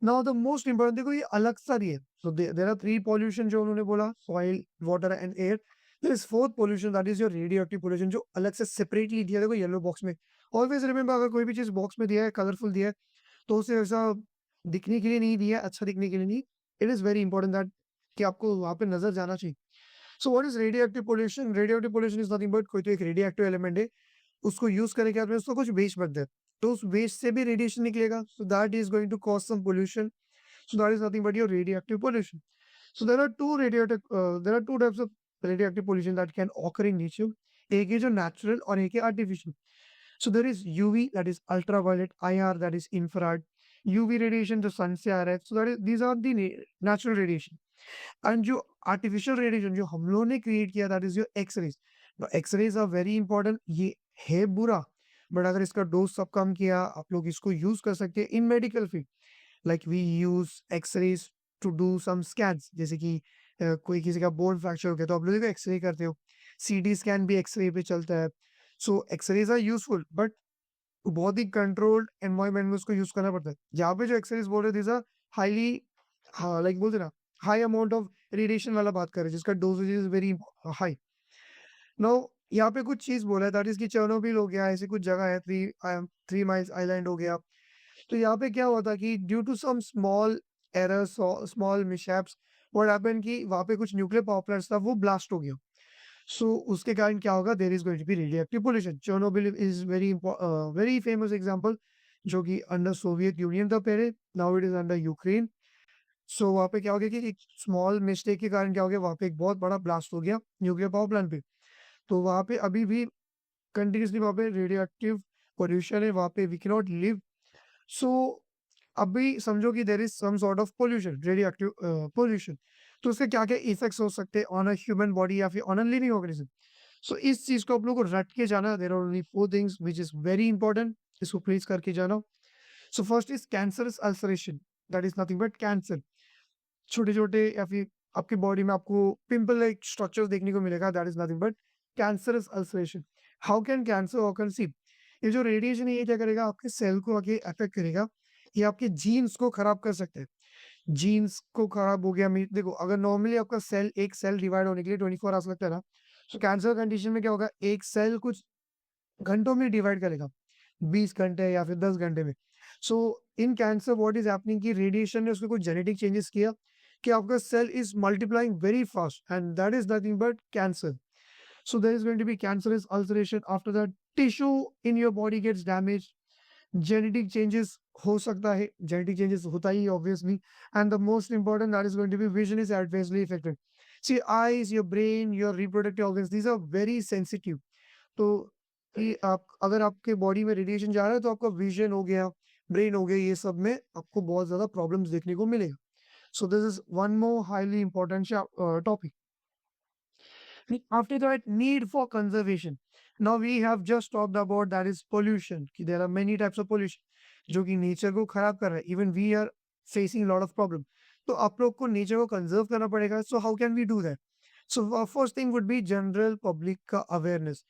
Speaker 1: Now the most important, देखो ये अलग सा नहीं है. So there are three pollution जो उन्होंने बोला, soil, water and air. There is fourth pollution, that is your radioactive pollution, जो अलग से सेपरेटली दिया. देखो येलो बॉक्स में, ऑलवेज रिमेंबर, अगर कोई भी चीज बॉक्स में दिया है, कलरफुल दिया है, तो उसे ऐसा दिखने के लिए नहीं दिया, अच्छा दिखने के लिए नहीं. It is very important that कि आपको वहां पे नजर जाना चाहिए. सो what is radio active pollution? Radio active pollution is nothing but, कोई तो एक रेडियो एक्टिव एलिमेंट है, उसको यूज करने के बाद में उसको कुछ वेस्ट बनता है, तो उस वेस्ट से भी रेडिएशन निकलेगा. So that is going to cause some pollution. So that is nothing but your radioactive pollution. So there are two types of radioactive pollution that can occur in nature. एक है जो natural और एक है artificial. So there is UV, that is ultraviolet, IR, that is infrared. UV radiation जो sun से आ रहा है, so that is, these are the natural radiation. And जो artificial radiation जो हम लोगों ने create किया, that is your X-rays. Now X-rays are very important. ये है बुरा, बट अगर इसका डोज सब कम किया, आप लोग इसको यूज कर सकते हैं in medical field. Like we use x-rays to do some scans, जैसे कि कोई किसी का बोन फ्रैक्चर हो गया तो आप लोग एक्सरे करते हो, सीटी स्कैन भी एक्सरे पे चलता है. सो एक्सरेज आर यूजफुल, बट बहुत ही कंट्रोल्ड एनवायरनमेंट में उसको यूज करना पड़ता है. जहाँ पे जो एक्सरेज बोल रहे, दीज आर हाईली, लाइक बोलते ना, हाई अमाउंट ऑफ रेडिएशन वाला बात कर रहे हैं, जिसका doses is very high. No, यहाँ पे कुछ चीज बोला है, दैट इज की चर्नोबिल हो गया, ऐसे कुछ जगह है, थ्री माइल्स आइलैंड हो गया. तो यहाँ पे क्या हुआ था कि due to some small errors, small mishaps, what happened कि वहाँ पे कुछ न्यूक्लियर पावर प्लांट्स था, वो ब्लास्ट हो गया. सो उसके कारण क्या होगा, there is going to be radioactive pollution. Chernobyl is very famous example, जो कि अंडर सोवियत यूनियन था पहले, now it is under Ukraine. So वहाँ पे क्या हो गया कि एक स्मॉल मिस्टेक के कारण क्या हो गया, वहाँ पे एक बहुत बड़ा ब्लास्ट हो गया न्यूक्लियर पावर प्लांट पे। तो वहाँ पे अभी भी कंटिन्यूसली वहाँ पे रेडियो एक्टिव पोल्यूशन है, वहाँ पे we can not live. So अभी समझो कि there is some sort of pollution, radioactive pollution. तो उसके क्या क्या इफेक्ट्स हो सकते हैं ऑन अ ह्यूमन बॉडी या फिर on a living organism. So इस चीज को आप लोग को रट के जाना, there are only four things which is very important, इसको प्लीज करके जाना। So first is cancerous ulceration, that is nothing but cancer. छोटे-छोटे या फिर आपकी बॉडी में आपको पिंपल लाइक स्ट्रक्चर्स देखने को मिलेगा, that is nothing but cancerous ulceration. How can cancer occur? See, ये जो रेडिएशन है ये क्या करेगा, आपके सेल को आगे अफेक्ट करेगा, ये आपके जीन्स को खराब कर सकते हैं। जीन्स को खराब हो गया मीन, देखो अगर नॉर्मली आपका सेल, एक सेल डिवाइड होने के लिए 24 आवर्स लगता है ना, तो कैंसर कंडीशन में क्या होगा, एक सेल कुछ घंटों में डिवाइड करेगा, 20 घंटे या फिर 10 घंटे में। So in cancer what is happening कि रेडिएशन ने उसमें कुछ जेनेटिक चेंजेस किया कि आपका cell is multiplying very fast and that is nothing but cancer. So there is going to be cancerous ulceration. After that tissue in your body gets damage, genetic changes हो सकता है, genetic changes होता ही obviously. And the most important that is going to be vision is adversely affected. C eyes, your brain, your reproductive organs, these are very sensitive. तो कि आप अगर आपके बॉडी में रेडिएशन जा रहा है तो आपका विजन हो गया, ब्रेन हो गया, ये सब में आपको बहुत ज्यादा प्रॉब्लम्स देखने को मिलेगा। सो this is one more highly important topic. After that, need for conservation. Now we have just talked about that is pollution. कि there are many types of pollution जो कि नेचर को खराब कर रहा है. Even we are facing a lot of problem. तो आप लोग को नेचर को कंजर्व करना पड़ेगा. So how can we do that? So our first thing would be general public का awareness.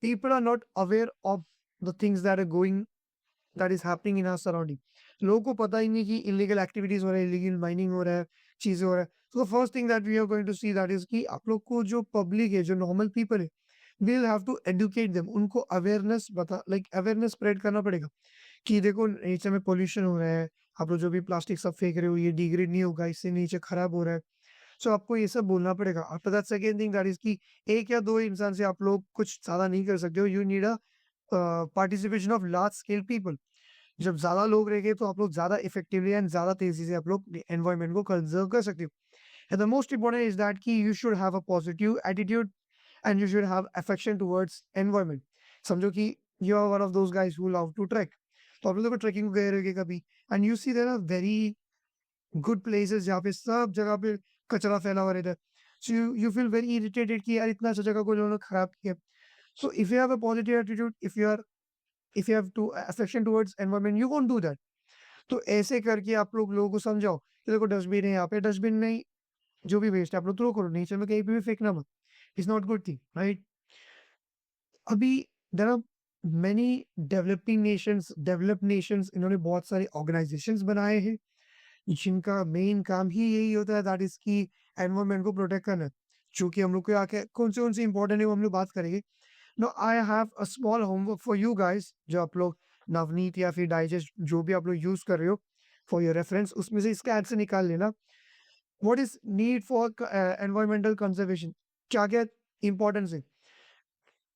Speaker 1: People are not aware of the things that are going, that is happening in our surrounding. लोगों को पता ही नहीं कि illegal activities हो रहा है, illegal mining हो रहा है, चीजें हो रहा है। तो first thing that we are going to see that is कि आप लोग को जो पब्लिक है, जो नॉर्मल पीपल है, we will have to educate them, उनको अवेयरनेस बता, लाइक अवेयरनेस स्प्रेड करना पड़ेगा कि देखो नेचर में पोल्यूशन हो रहा है, आप लोग जो भी प्लास्टिक सब फेंक रहे हो ये डिग्रेड नहीं होगा, इससे नेचर खराब हो रहा है। सो आपको ये सब बोलना पड़ेगा। After that second thing that is कि एक या दो इंसान से आप लोग कुछ ज्यादा नहीं कर सकते हो, you need a participation of large scale people. जब ज़्यादा लोग रहेंगे तो आप लोग ज़्यादा इफेक्टिवली एंड ज़्यादा तेज़ी से आप लोग एनवायरनमेंट को कंजर्व कर सकते हो। And the most important is that कि you should have a positive attitude and you should have affection towards environment. समझो कि you are one of those guys who love to trek, तो आप लोग देखो ट्रैकिंग गए रहोगे कभी, and you see there are very good places जहाँ पे सब जगह पे कचरा फैला हुआ रहता है। So you feel very irritated कि यार इतना अच्छा जगह को लोगों ने खराब किया। So if you have a positive attitude, if you have to affection towards environment, you won't do that. तो ऐसे करके आप लोग लोगों को समझाओ कि देखो डस्टबिन है यहाँ पे, डस्टबिन में ही जो भी वेस्ट है आप लोग थ्रो करो, नेचर में कहीं पे भी फेंकना मत। It's not good thing, right? अभी there are many developed nations, इन्होंने बहुत सारे ऑर्गेनाइजेशंस बनाए हैं जिनका मेन काम ही यही होता है, दैट इज की एनवायरनमेंट को प्रोटेक्ट करना। चूंकि हम लोग को आके कौन से इंपॉर्टेंट है वो हम लोग बात करेंगे। No I have a small homework for you guys, जो आप लोग नवनीत या फिर डाइजेस्ट जो भी आप लोग यूज कर रहे हो फॉर योर रेफरेंस, उसमें से इसका आंसर निकाल लेना। What is need for environmental conservation, क्या क्या इंपॉर्टेंस है?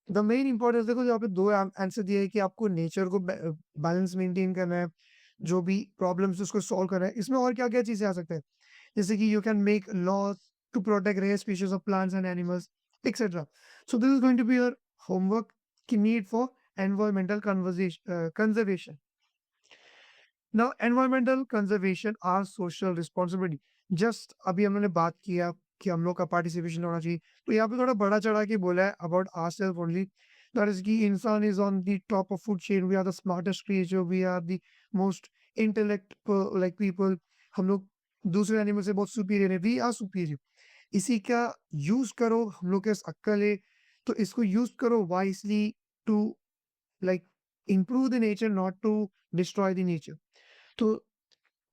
Speaker 1: द मेन इंपॉर्टेंस देखो, यहाँ पे दो आंसर दिए है कि आपको नेचर को बैलेंस मेंटेन करना है, जो भी प्रॉब्लम्स उसको सॉल्व करना है। इसमें और क्या क्या चीजें आ सकते हैं, जैसे कि you can make laws to protect rare species of plants and animals etcetera. So this is going to be your homework की need for environmental conservation. Now environmental conservation are social responsibility. Just अभी हम लोगों ने बात किया कि हम लोग का पार्टिसिपेशन होना चाहिए, तो यहाँ पे थोड़ा बड़ा चढ़ा के बोला है about ourselves only, that is कि इंसान is on the top of food chain, we are the smartest creature, we are the most intellect like people. हम लोग दूसरे एनिमल से बहुत सुपीरियर है, वी आर सुपीरियर। इसी का यूज करो, हम लोग के पास अक्ल है तो इसको यूज करो wisely to like improve the nature, not to destroy the nature। तो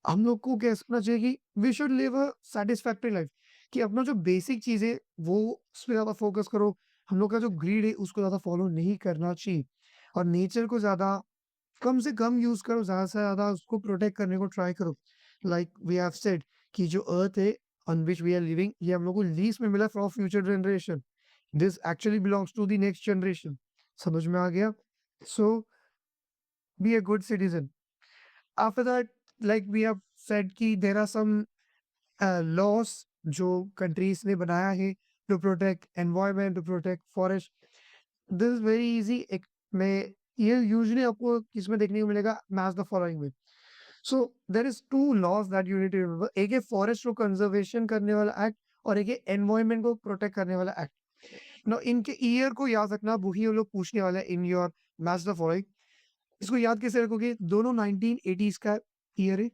Speaker 1: हम लोग को क्या करना चाहिए कि we should live a satisfactory life, कि अपना जो बेसिक चीज है वो उस पर ज्यादा फोकस करो। हम लोग का जो ग्रीड है उसको ज्यादा फॉलो नहीं करना चाहिए, और नेचर को ज्यादा कम से कम यूज करो, ज्यादा से ज्यादा उसको प्रोटेक्ट करने को ट्राई करो। लाइक वी हैव सेड कि जो अर्थ है on which we are living, ये हम लोग को लीज में मिला for future generation. This actually belongs to the next generation. समझ में आ गया? So be a good citizen. After that, like we have said कि देयर आर सम लॉस जो कंट्रीज ने बनाया है to protect environment, to protect forest. This is very easy. एक मैं ये यूजुअली आपको किसमें देखने को मिलेगा, मैच द फॉलोइंग में। So there is two laws that you need to remember. एक है फॉरेस्ट को कंजर्वेशन करने वाला एक्ट, और एक है एनवायरमेंट को प्रोटेक्ट करने वाला एक्ट। नो, इनके ईयर को याद रखना, वही वो लोग पूछने वाला है in your match the following. इसको याद कैसे रखोगे? दोनों 1980s का ईयर है।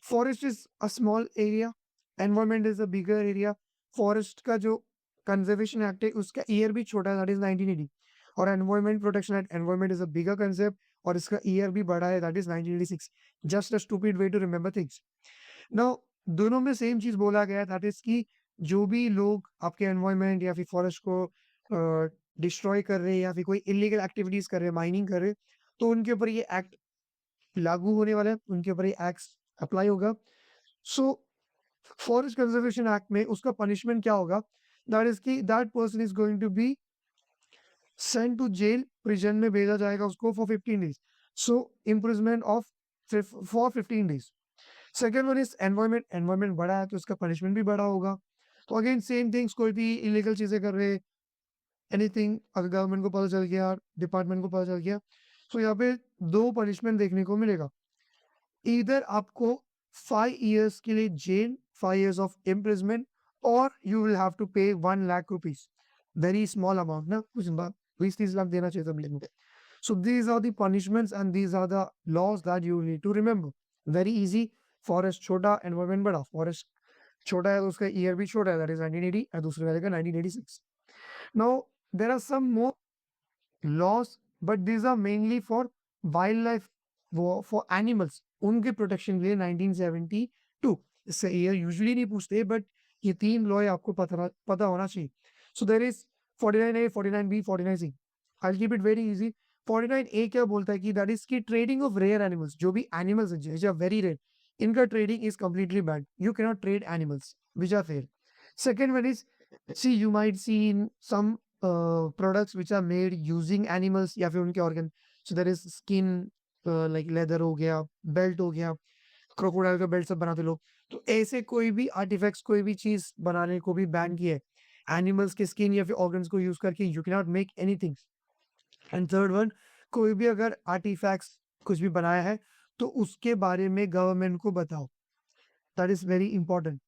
Speaker 1: Forest is a small area, environment is a bigger area. Forest का जो कंजर्वेशन एक्ट है उसका ईयर भी छोटा है, दैट इज 1980। और environment protection act, environment is a bigger concept और इसका ईयर भी बड़ा है, that is 1986। Just a stupid way to remember things. Now दोनों में सेम चीज बोला गया है, दैट इज कि जो भी लोग आपके एनवायरमेंट या फिर फॉरेस्ट को डिस्ट्रॉय कर रहे हैं या फिर कोई इलीगल एक्टिविटीज कर रहे हैं, माइनिंग कर रहे हैं, तो उनके ऊपर ये एक्ट लागू होने वाला है, उनके ऊपर ये एक्ट अप्लाई होगा। सो फॉरेस्ट कंजर्वेशन एक्ट में उसका पनिशमेंट क्या होगा? दैट इज कि that person is going to be sent to jail, prison में भेजा जाएगा उसको for 15 days. So imprisonment of for 15 days. Second one is environment. Environment बड़ा है तो उसका पनिशमेंट भी बड़ा होगा। तो अगेन सेम थिंग्स, कोई भी इलीगल चीजें कर रहे, एनीथिंग, अगर गवर्नमेंट को पता चल गया, डिपार्टमेंट को पता चल गया, तो यहाँ पे दो पनिशमेंट देखने को मिलेगा। इधर आपको 5 years के लिए जेल, 5 years ऑफ इम्प्रिजमेंट, और you will have to pay 1 lakh rupees. Very small amount ना, कुछ 20-30 लाख देना चाहिए था मिलेंगे। So these are the punishments and these are the laws that you need to remember. Very easy. Forest छोटा, environment बड़ा। Forest छोटा है तो उसका ईयर भी छोटा है, दैट इज 1980, और दूसरे वाले का 1986। Now there are some more laws, but these are mainly for wildlife, for animals, उनके प्रोटेक्शन के लिए 1972। इससे ईयर यूजुअली नहीं पूछते, बट ये तीन लॉ आपको पता होना चाहिए। So there is 49A, 49B, 49C। I keep it very easy. 49A क्या बोलता है कि दैट इज की ट्रेडिंग ऑफ रेयर एनिमल्स, जो भी एनिमल्स हैं विच आर वेरी रेयर, इनका trading is completely bad. You can not trade animals which are fair. Second one is, see you might see in some products which are made using animals या फिर उनके organ। So there is skin, like leather हो गया, belt हो गया, crocodile का belt सब बनाते लोग। तो ऐसे कोई भी artifacts, कोई भी चीज बनाने को भी बैन किया है। एनिमल्स के स्किन या फिर ऑर्गन्स को यूज करके you can not make anything. And third one, कोई भी अगर आर्टिफैक्ट्स कुछ भी बनाया है तो उसके बारे में गवर्नमेंट को बताओ। That is very important.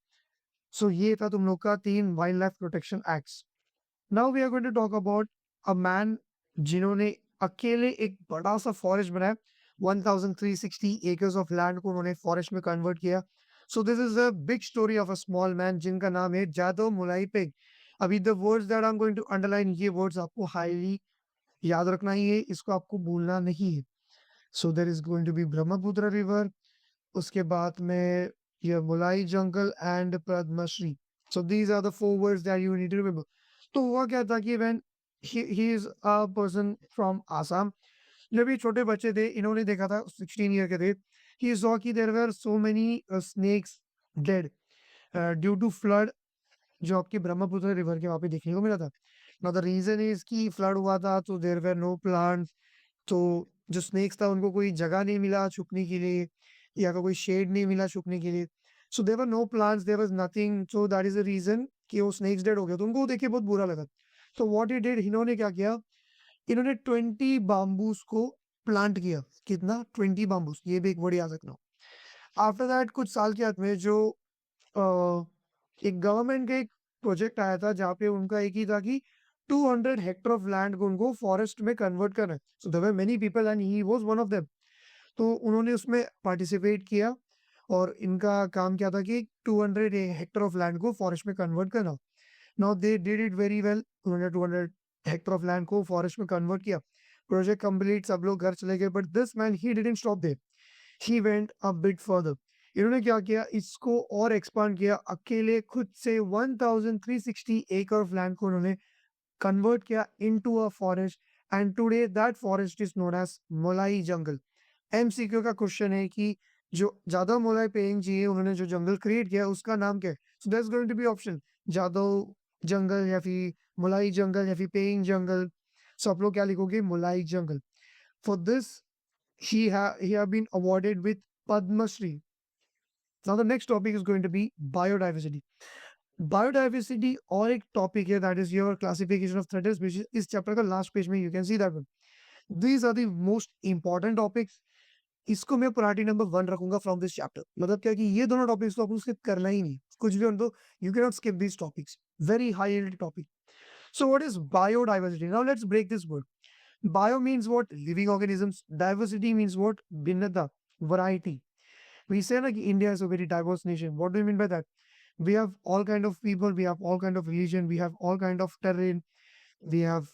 Speaker 1: So ये था तुम लोग का 3 wildlife protection acts. Now we are going to talk about a man जिन्होंने अकेले एक बड़ा सा फॉरेस्ट बनाया। 1360 एकर्स ऑफ लैंड को उन्होंने फॉरेस्ट में कन्वर्ट किया। So this is a big story of a small man जिनका नाम है जादव मुलाई पेग। अभी the words that I am going to underline, ये वर्ड्स आपको हाईली याद रखना ही है, इसको आपको भूलना नहीं है। So there is going to be Brahmaputra river, उसके बाद में ये मुलाई जंगल and Padma Shri. So these are the 4 words that you need to remember. तो हुआ क्या था कि when he is a person from Assam, जब ये छोटे बच्चे थे, इन्होंने देखा था, 16 ईयर के थे, ही सॉ कि there were so many snakes dead due to flood, जो आपके ब्रह्मपुत्र रिवर के वहाँ पे देखने को मिला था। नाउ द रीजन इज कि फ्लड हुआ था तो देयर वर नो प्लांट्स। तो जो स्नेक्स था उनको कोई जगह नहीं मिला छुपने के लिए, या कोई शेड नहीं मिला छुपने के लिए। So there were no plants, there was nothing, so that is the reason कि वो स्नेक्स डेड हो गया। तो उनको देख के बहुत बुरा लगा। तो व्हाट ही डिड, इन्होंने क्या किया, इन्होंने 20 बाम्बूस को प्लांट किया। कितना? 20 बाम्बूस, ये भी एक वर्ड याद रखना। आफ्टर दैट कुछ साल के बाद में जो एक गवर्नमेंट का एक प्रोजेक्ट आया था जहाँ पे उनका एक ही था कि 200 हेक्टर ऑफ लैंड को उनको फॉरेस्ट में कन्वर्ट करना है। So there were many people and he was one of them. तो उन्होंने उसमें पार्टिसिपेट किया, और इनका काम क्या था कि 200 हेक्टर ऑफ लैंड को फॉरेस्ट में कन्वर्ट करना। Now they did it very well. उन्होंने 200 हेक्टर ऑफ लैंड को फॉरेस्ट में कन्वर्ट किया। प्रोजेक्ट कंप्लीट, सब लोग घर चले गए, but this man he didn't stop there, he went a bit further. इन्होंने क्या किया, इसको और एक्सपांड किया। अकेले खुद से 1360 एकड़ ऑफ लैंड को उन्होंने कन्वर्ट किया into a forest, and today that forest is known as Molai जंगल। एमसीक्यू का क्वेश्चन है कि जो जादव मोलाई पेंग जी है, उन्होंने जो जंगल क्रिएट किया उसका नाम क्या है? So that's going to be option Jadav जंगल या फिर मुलाई जंगल या फिर पेइंग जंगल, सो आप लोग क्या लिखोगे? मुलाई जंगल। For this he have been awarded with Padma Shri. Now the next topic is going to be biodiversity. Biodiversity और एक टॉपिक है, that is your classification of threat species. इस चैप्टर का लास्ट पेज में you can see that one. These are the most important topics. इसको मैं priority number 1 रखूंगा from this chapter. मतलब क्या कि ये दोनों टॉपिक्स तो आपको स्किप करना ही नहीं, कुछ भी हो तो you can not skip these topics, very high and topic. So what is biodiversity? Now let's break this word. Bio means what? Living organisms. Diversity means what? Bhinnata, variety. We say like India is a very diverse nation. What do you mean by that? We have all kind of people, we have all kind of religion, we have all kind of terrain, we have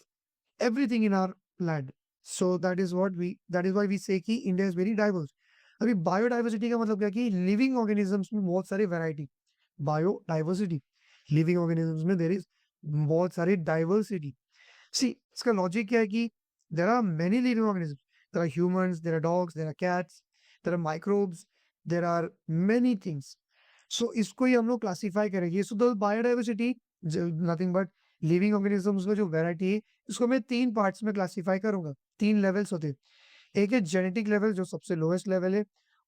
Speaker 1: everything in our land. So that is why we say कि India is very diverse. अभी biodiversity का मतलब क्या कि living organisms में बहुत सारी variety. Biodiversity, living organisms में देयर इज बहुत सारी डाइवर्सिटी। सी इसका लॉजिक क्या है कि there are many living organisms, there are humans, there are dogs, there are cats, there are microbes, there are many things. So इसको ही हम लोग क्लासिफाई करेंगे। So the biodiversity nothing but living organisms में जो वैरायटी है, इसको मैं 3 पार्ट्स में क्लासिफाई करूंगा। 3 लेवल्स होते हैं। एक है जेनेटिक लेवल जो सबसे लोएस्ट लेवल है,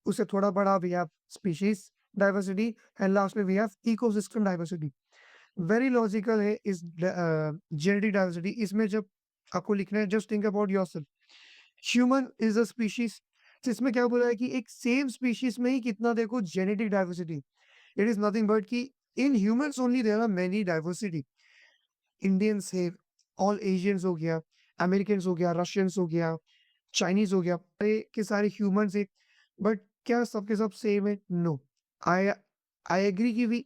Speaker 1: उससे थोड़ा बड़ा we have species diversity, and last में we have ecosystem diversity. Very logical है इस जेनेटिक डाइवर्सिटी। इसमें जब आपको लिखना है, just think about yourself, human is a species. तो इसमें क्या बोला है कि एक सेम स्पीशीज में ही कितना देखो genetic diversity. It is nothing but कि in humans only there are many diversity. Indians है, ऑल एशियंस हो गया, अमेरिकन हो गया, रशियंस हो गया, चाइनीज हो गया, सारे के सारे ह्यूमंस है। बट क्या सबके सब सेम है? नो। आई आई एग्री कि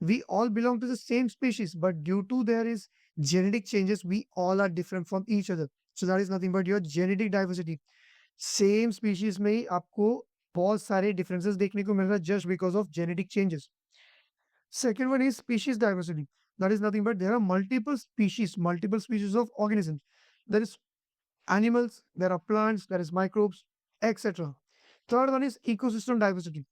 Speaker 1: we all belong to the same species, but due to there is genetic changes, we all are different from each other. So that is nothing but your genetic diversity. Same species में ही आपको बहुत सारे differences देखने को मिल रहा है just because of genetic changes. Second one is species diversity. That is nothing but there are multiple species of organisms. There is animals, there are plants, there is microbes, etc. Third one is ecosystem diversity.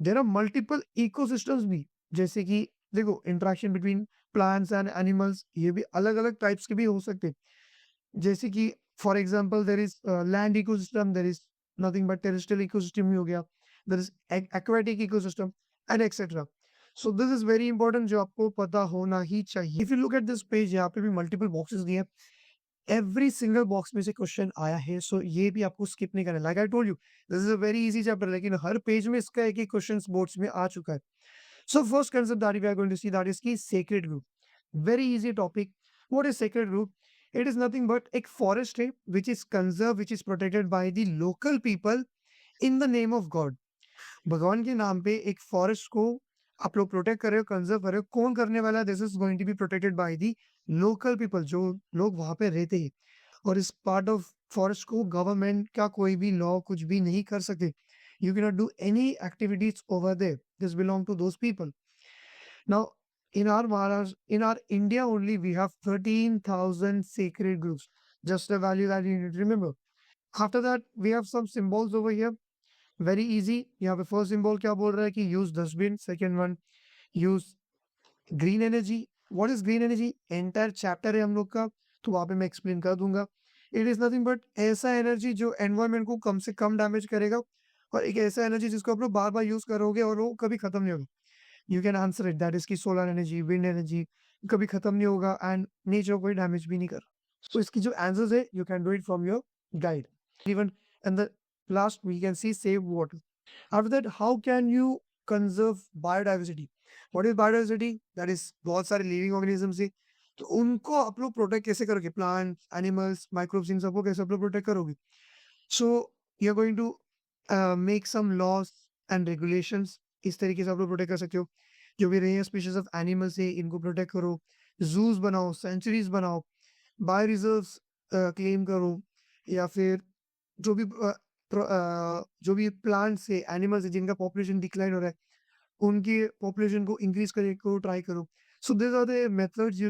Speaker 1: There are multiple ecosystems भी, जैसे कि देखो interaction between plants and animals, ये भी अलग अलग types के भी हो सकते हैं। जैसे कि for example there is land ecosystem, there is nothing but terrestrial ecosystem ही हो गया, there is aquatic ecosystem and etcetera. So this is very important, जो आपको पता होना ही चाहिए। If you look at this page, यहाँ पे भी मल्टीपल बॉक्सेस दिए हैं, एवरी सिंगल बॉक्स में से क्वेश्चन आया है। सो ये भी आपको स्किप नहीं करना। Like I told you this is a very easy chapter, लेकिन हर पेज में इसका एक एक क्वेश्चन बोर्ड्स में आ चुका है। So first concept that we are going to see, that is की sacred group. Very easy topic. What is sacred group? It is nothing but एक फॉरेस्ट है which is conserve, which is protected by the local people in the name of God. भगवान के नाम पे एक forest को आप लोग प्रोटेक्ट कर रहे हो, कंजर्व कर रहे हो। कौन करने वाला है? This is going to be protected by the local people, जो लोग वहां पे रहते हैं। और इस पार्ट ऑफ फॉरेस्ट को गवर्नमेंट का कोई भी लॉ कुछ भी नहीं कर सकते। You can not do any activities over there, this belong to those people. Now in our Maharashtra, in our India only, we have 13,000 sacred groups. Just a value that you need to remember. After that, we have some symbols over here. Very easy. यहाँ पे first symbol क्या बोल रहा है कि use dustbin. Second one, use green energy. What is green energy? Entire chapter है हम लोग का, तो वहां पे मैं एक्सप्लेन कर दूंगा। इट इज नथिंग बट ऐसा एनर्जी जो एनवायरमेंट को कम से कम डैमेज करेगा, और एक ऐसा एनर्जी जिसको आप लोग बार बार यूज करोगे और वो कभी खत्म नहीं होगा। You can answer it, that is की सोलर एनर्जी, विंड एनर्जी, कभी खत्म नहीं होगा एंड नेचर कोई डैमेज भी नहीं कर। तो इसकी जो आंसर्स है, you can do it from your guide even. And the last we can see save water. After that, how can you conserve biodiversity? What is biodiversity? That is बहुत सारे लिविंग ऑर्गेनिजम्स है, तो उनको आप लोग protect कैसे करोगे? Plant, animals, microbes, इन सबको कैसे आप लोग प्रोटेक्ट करोगे? So you are going to make some laws and regulations. इस तरीके से आप लोग प्रोटेक्ट कर सकते हो। जो भी रेयर स्पीशीज ऑफ एनिमल्स है, इनको प्रोटेक्ट करो। जूस बनाओ, सेंचुरीज बनाओ, बायो रिजर्व्स क्लेम करो, या फिर जो भी जो भी प्लांट्स है, एनिमल्स है, जिनका पॉपुलेशन डिक्लाइन हो रहा है, उनकी पॉपुलेशन को इंक्रीज करने को ट्राई करो। So this are the methods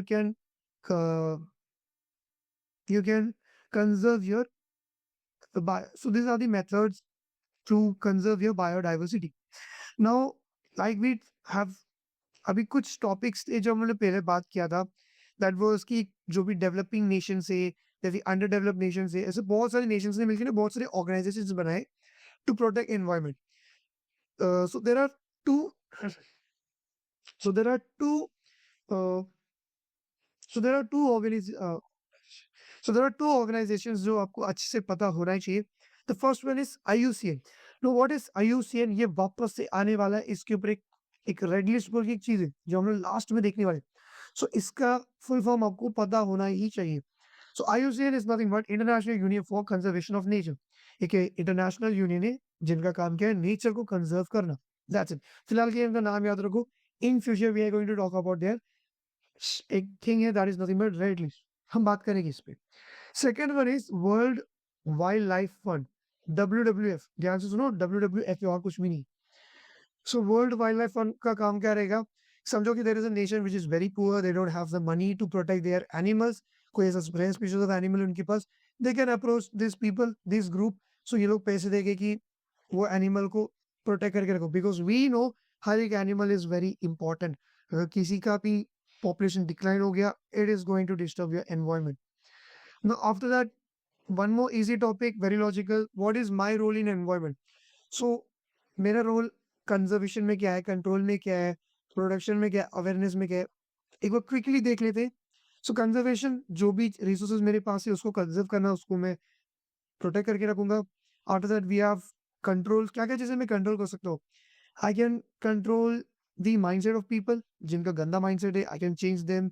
Speaker 1: you can conserve your so these are the methods to conserve your biodiversity. Now, like we have अभी कुछ टॉपिक्स थे जो हमने पहले बात किया था, दैट वाज़ कि जो भी डेवलपिंग नेशंस है या फिर अंडर डेवलप्ड नेशंस है, ऐसे बहुत सारे नेशंस ने मिलके ना बहुत सारे ऑर्गनाइजेशंस बनाए to protect environment. So there are two so there are two uh, so there are two organiz so there are two organizations जो आपको अच्छे से पता होना ही चाहिए। The first one is IUCN। Know what is IUCN? ये वापस से आने वाला है, इसके ऊपर एक रेड लिस्ट बोल की एक चीज है जो हम लोग लास्ट में देखने वाले। सो इसका फुल फॉर्म आपको पता होना ही चाहिए। So IUCN is nothing but international union for conservation of nature. एक इंटरनेशनल यूनियन है जिनका काम क्या है, नेचर को कंजर्व करना। That's it. फिलहाल के इनका नाम याद रखो। In future we are going to talk about there एक थिंग है that is nothing but red list, हम बात करेंगे इस पे। Second one is world wild life fund, WWF। ध्यान से सुनो, WWF और कुछ भी नहीं। So World wild life Fund का काम क्या रहेगा? समझो कि there is a nation which is very poor, they don't have the money to protect their animals. कोई ऐसा रेयर स्पीशीज ऑफ एनिमल उनके पास, they can approach this people, this group. So ये लोग पैसे देंगे कि वो एनिमल को प्रोटेक्ट करके रखो, बिकॉज वी नो हर एक एनिमल इज वेरी इंपॉर्टेंट। अगर किसी का भी population decline हो गया, it is going to disturb your environment. Now after that, one more easy topic, very logical. What is my role in environment? So मेरा role conservation में क्या है, कंट्रोल में क्या है, प्रोडक्शन में क्या है, अवेयरनेस में क्या है, एक बार क्विकली देख लेते हैं। सो कंजर्वेशन, जो भी रिसोर्सेज मेरे पास है उसको कंजर्व करना, उसको मैं प्रोटेक्ट करके रखूंगा। After that we have control. क्या क्या चीजें मैं कंट्रोल कर सकता हूँ? I can control the mindset of people, जिनका गंदा माइंडसेट है, I can change them.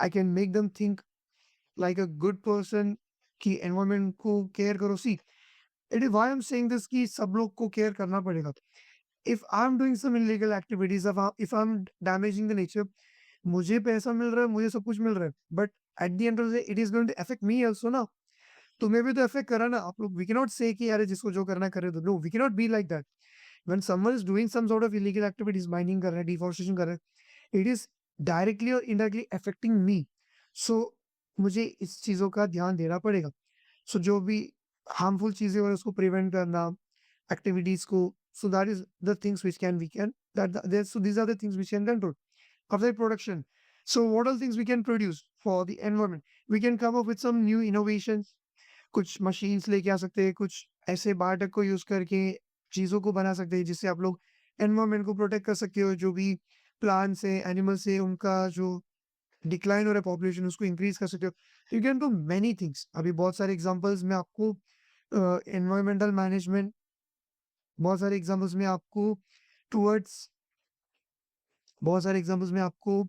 Speaker 1: I can make them think like a good person, कि एनवायरनमेंट को केयर करो। See, it is why I am saying this कि सब लोग को केयर करना पड़ेगा। If I am doing some illegal activities, if I M damaging the nature, मुझे पैसा मिल रहा है, मुझे सब कुछ मिल रहा है, but at the end of the day it is going to affect me also ना। तुम्हें भी तो अफेक्ट करा ना। आप लोग, वी कैन नॉट से कि अरे जिसको जो करना करे दो। No, we can not be like that. When someone is doing some sort of illegal activities, mining कर रहे हैं, डिफॉरेस्टेशन कर रहे हैं, इट इज डायरेक्टली और इनडायरेक्टली अफेक्टिंग मी। सो मुझे इस चीज़ों का ध्यान देना पड़ेगा। सो जो भी हार्मफुल चीज़ें हो रही है उसको प्रिवेंट करना, एक्टिविटीज़ को। So that is the things which can we can that so these are the things which can control after production. So what are things we can produce for the environment? We can come up with some new innovations. कुछ machines लेके आ सकते हैं, कुछ ऐसे biotech को use करके चीज़ों को बना सकते हैं जिससे आप लोग एनवायरनमेंट को प्रोटेक्ट कर सकते हो। जो भी प्लांट्स है, एनिमल्स है, उनका जो डिक्लाइन हो रहा है पॉपुलेशन, उसको इंक्रीज कर सकते हो। You can do many things. अभी बहुत सारे एग्जांपल्स में आपको एनवायरमेंटल मैनेजमेंट, बहुत सारे एग्जांपल्स में आपको टुवर्ड्स बहुत सारे एग्जांपल्स में आपको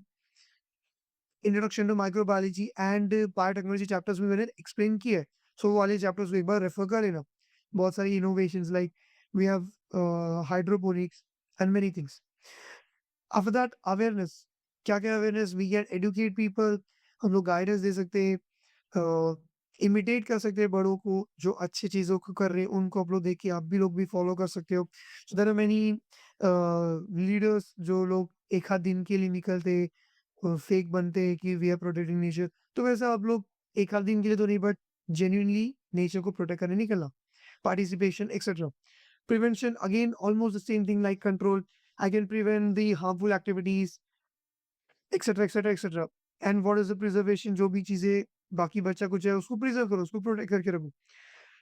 Speaker 1: introduction to microbiology and biotechnology chapters में मैंने एक्सप्लेन किया है। सो वो वाले चैप्टर्स को एक बार रेफर कर लेना। बहुत सारी innovations like we have hydroponics and many things. After that awareness, क्या क्या awareness? We can educate people. हम लोग गाइडेंस दे सकते हैं, इमिटेट कर सकते हैं बड़ों को जो अच्छी चीज़ों को कर रहे हैं, उनको आप लोग देख के आप भी लोग भी फॉलो कर सकते हो। So there are many leaders जो लोग एक आध दिन के लिए निकलते, फेक बनते हैं कि वी आर प्रोटेक्टिंग नेचर। तो वैसे आप लोग एक आध दिन के लिए तो नहीं, बट जेन्युइनली नेचर को प्रोटेक्ट करने निकलना, participation etcetera. Prevention, again almost the same thing like control. I can prevent the harmful activities, etc., etc., etc. And what is the preservation? जो भी चीजें बाकी बच्चा कुछ है उसको प्रिजर्व करो, उसको प्रोटेक्ट करके रखो।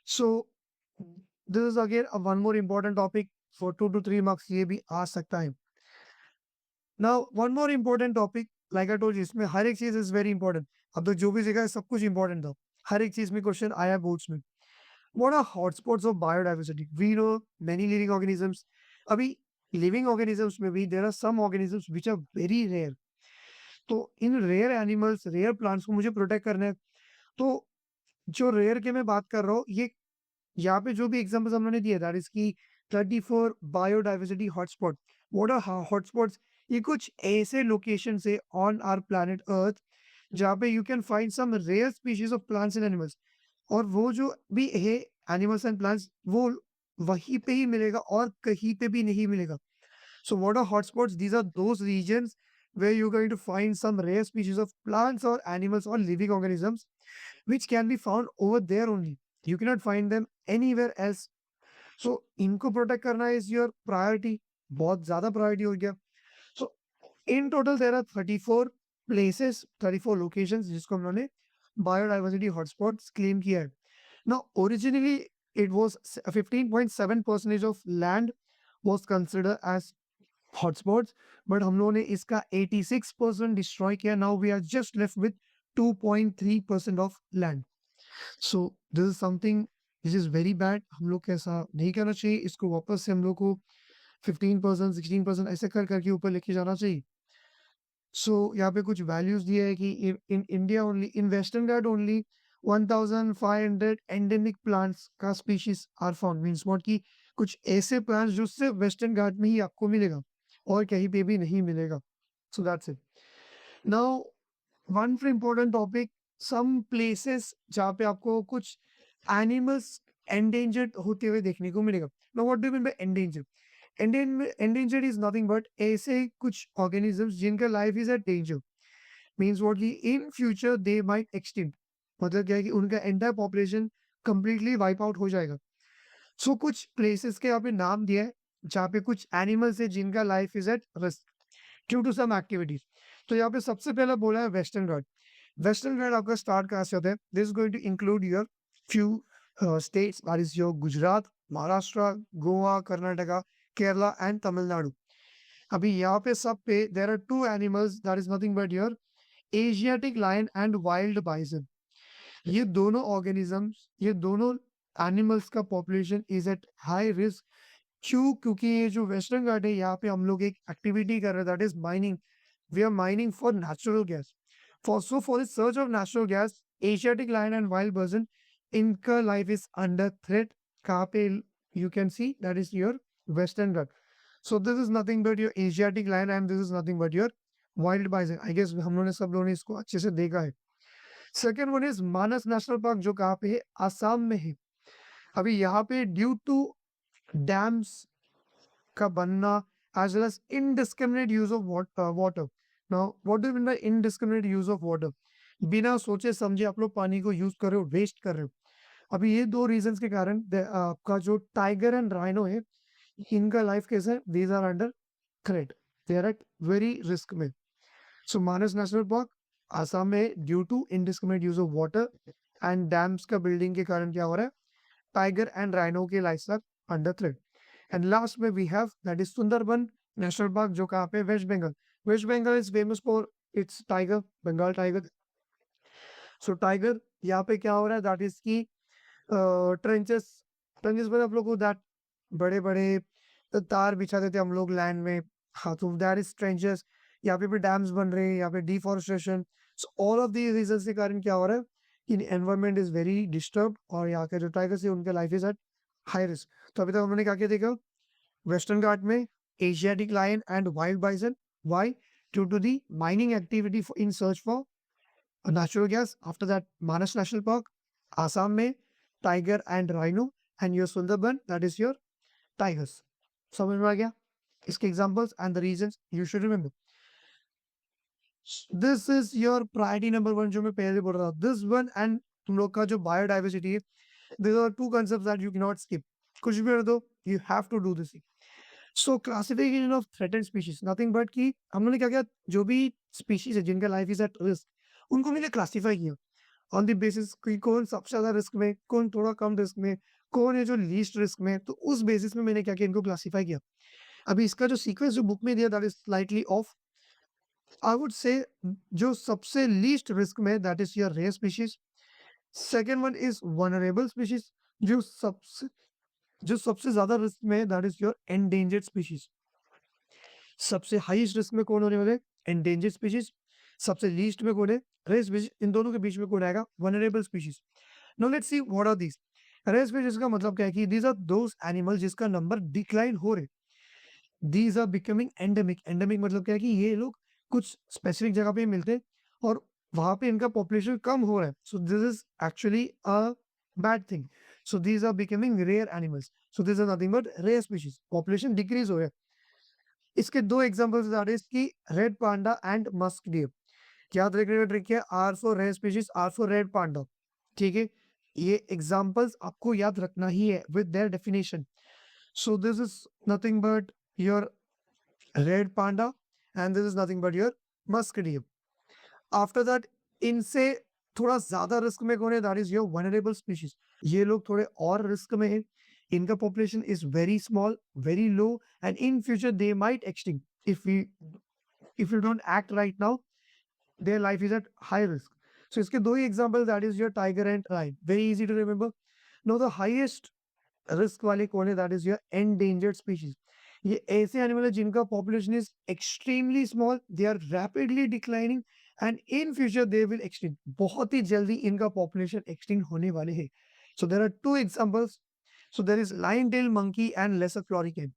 Speaker 1: So this is again a one more important topic for 2 to 3 marks, ये भी आ सकता है। Now one more important topic, like I told you, इसमें हर एक चीज is very important। अब तक जो भी सीखा है सब कुछ important था, हर एक चीज में क्वेश्चन आया बोर्ड्स में। What are hotspots of biodiversity? We know many living organisms. अभी लिविंग ऑर्गेनिजम्स में भी there are some organisms which are very rare. तो इन रेयर एनिमल्स, रेयर प्लांट्स को मुझे प्रोटेक्ट करना है। तो जो रेयर के मैं बात कर रहा हूँ, ये यहाँ पे जो भी एग्जांपल्स हमने दिए, दैट इज की 34 biodiversity hotspot. What are hotspots? ये कुछ ऐसे लोकेशन है ऑन आवर प्लैनेट अर्थ जहाँ पे you can find some rare species of plants and animals. और वो जो भी है एनिमल्स एंड प्लांट्स, वो वहीं पे ही मिलेगा और कहीं पे भी नहीं मिलेगा। So what are hotspots? These are those regions where you're going to find some rare species of plants or animals or living organisms which can be found over there only. You cannot find them anywhere else. So इनको protect करना is your priority, बहुत ज़्यादा priority हो गया। So in total there are 34 places, 34 locations जिसको हम लोगों ने बायोडाइवर्सिटी हॉटस्पॉट्स क्लेम किया है. Now, originally, it was 15.7% of land was considered as hotspots, but हम लोगों ने इसका 86% destroy किया. Now we are just left with 2.3% of land. So this is something which is very bad. हम लोग को ऐसा नहीं करना चाहिए. इसको वापस से हम लोग को 15%, 16% ऐसे कर करके ऊपर लेके जाना चाहिए. सो यहाँ पे कुछ वैल्यूज दिए है कि in India only, in Western Ghat only 1500 endemic plants का species are found. Means what कि कुछ ऐसे प्लांट्स जो सिर्फ वेस्टर्न घाट में ही आपको मिलेगा और कहीं पे भी नहीं मिलेगा. So that's it. Now one for important topic, some places जहाँ पे आपको कुछ एनिमल्स एंडेंजर्ड होते हुए देखने को मिलेगा. Now what do you mean by endangered? Endangered is nothing but ऐसे कुछ organisms जिनका life is at danger. Means what कि in future they might extinct. मतलब क्या है कि उनका entire population completely wipe out हो जाएगा. So कुछ places के यहाँ पे नाम दिया है जहाँ पे कुछ animals है जिनका life is at risk due to some activities. तो यहाँ पे सबसे पहला बोला है वेस्टर्न घाट. वेस्टर्न घाट आपका स्टार्ट कहाँ से होता है? This is going to include your few states, that is your Gujarat, Maharashtra, Goa, Karnataka, Kerala and Tamil Nadu. अभी यहाँ पे सब पे there are two animals, that is nothing but your Asiatic lion and wild bison. ये दोनों ऑर्गेनिजम्स, ये दोनों एनिमल्स का population is at high risk. क्यों? क्योंकि ये जो वेस्टर्न घाट है यहाँ पे हम लोग एक एक्टिविटी कर रहे हैं, that is mining. We are mining for natural gas. For the search of natural gas, Asiatic lion and wild bison, इनका लाइफ इज अंडर थ्रेट. कहाँ पे? You can see that is your Western Ghats. So this is nothing but your Asiatic lion and this is nothing but your wild bison. I guess हम लोगों ने सब लोगों ने इसको अच्छे से देखा है. Second one is Manas national park, जो कहाँ पे है? आसाम में है. अभी यहाँ पे ड्यू टू डैम्स का बनना as well as indiscriminate use of water. Now what do you mean by indiscriminate use of water? बिना सोचे समझे आप लोग पानी को यूज कर रहे हो, वेस्ट कर रहे हो. अभी ये दो रीजंस के कारण आपका जो टाइगर एंड राइनो है इनका लाइफ कैसा है? These are under threat, they are at very risk में. So Manas national park Assam में due to indiscriminate use of water and dams का बिल्डिंग के कारण क्या हो रहा है? टाइगर एंड राइनो के life are under threat. And last में we have that is Sundarban national park, जो कहाँ पे? West Bengal. West Bengal is famous for its tiger, Bengal tiger. So tiger यहाँ पे क्या हो रहा है? दैट इज की ट्रेंचेस. ट्रेंचेस में आप लोग को दैट बड़े बड़े तार बिछा देते हम लोग लैंड में. हाँ, तो दैट इज ट्रेंचेस. यहाँ पे भी डैम्स बन रहे हैं, यहाँ पे deforestation. So all of these reasons के कारण क्या हो रहा है कि एनवायरनमेंट इज वेरी डिस्टर्ब और यहाँ के जो टाइगर्स है उनके life is at high risk. तो अभी तक हमने क्या क्या देखा? वेस्टर्न घाट में Asiatic lion and wild bison. Why? Due to the mining activity in search for natural gas. After that, Manas National Park, Assam में tiger and rhino, and your Sundarban, that is your tigers. समझ में आ गया? इसके examples and the reasons you should remember. This is your priority number one जो मैं पहले बोल रहा था. This one and तुम लोग का जो biodiversity है, these are two concepts that you cannot skip. कुछ भी कर दो, you have to do this. So classification of threatened species, nothing but कि हम लोगों ने क्या किया? जो भी species है जिनका life is at risk, उनको मैंने क्लासीफाई किया ऑन द बेसिस कि कौन सबसे ज्यादा रिस्क में, कौन थोड़ा कम रिस्क में, कौन है जो लीस्ट रिस्क में. तो उस बेसिस में मैंने क्या किया? इनको क्लासीफाई किया. अभी इसका जो सीक्वेंस जो बुक में दिया that is slightly off. I would say जो सबसे लीस्ट रिस्क में that is your rare species. Second one is vulnerable species. जो सबसे ज्यादा रिस्क में that is your endangered species. सबसे हाईएस्ट रिस्क में कौन होने वाले? Endangered species. सबसे लीस्ट में कौन है? Rare species. इन दोनों के बीच में कौन आएगा? Vulnerable species. Now let's see what are these. Rare species का मतलब क्या है कि दीज आर दोस एनिमल जिसका नंबर डिक्लाइन हो रहे. These are becoming endemic. Endemic मतलब क्या है कि ये लोग कुछ स्पेसिफिक जगह पे मिलते हैं और वहां पे इनका पॉपुलेशन कम हो रहा है. So this is actually a bad thing. So these are becoming rare animals. So this are nothing but rare species. Population decrease हो रहा है. इसके दो एग्जांपल्स आर इसकी red panda and musk deer. याद रखने का ट्रिक है R for rare species, R for red panda. ठीक है, ये एग्जांपल्स आपको याद रखना ही है with their definition. So this is nothing but your red panda and this is nothing but your muscadium. After that, इनसे थोड़ा ज्यादा रिस्क में कौन है? That is your vulnerable species. ये लोग थोड़े और रिस्क में है. इनका population is very small, very low, and in future they might extinct if you don't act right now. Their life is at high risk. So इसके दो ही example, that is your tiger and lion. Very easy to remember. Know the highest risk वाले कौन है? That is your endangered species. ये ऐसे animal है जिनका population is extremely small, they are rapidly declining, and in future they will extinct. बहुत ही जल्दी इनका पॉपुलेशन एक्सटिंक्ट होने वाले हैं. So there are two examples. So there is lion tail monkey and lesser फ्लोरिकेन.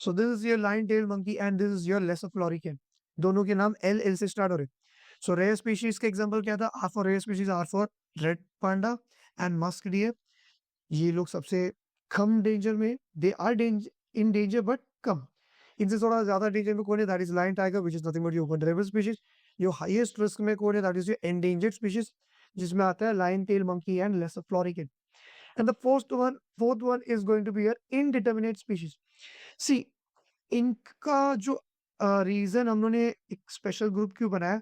Speaker 1: So this is your lion tail monkey and this is your lesser florican. दोनों के नाम एल से स्टार्ट हो रहे. सो रेयर स्पीशीज का example क्या था? R for rare species, R for red panda and musk deer. ये लोग सबसे कम डेंजर में, they are in danger but कम. इनसे थोड़ा ज्यादा डेंजर में कौन है? That is lion tiger, which is nothing but your vulnerable species. जो हाईएस्ट रिस्क में कौन है? That is your endangered species, जिसमें आता है lion tail monkey and lesser florican. And the fourth one is going to be your indeterminate species. See, इनका जो reason हम लोगों ने एक स्पेशल ग्रुप क्यों बनाया?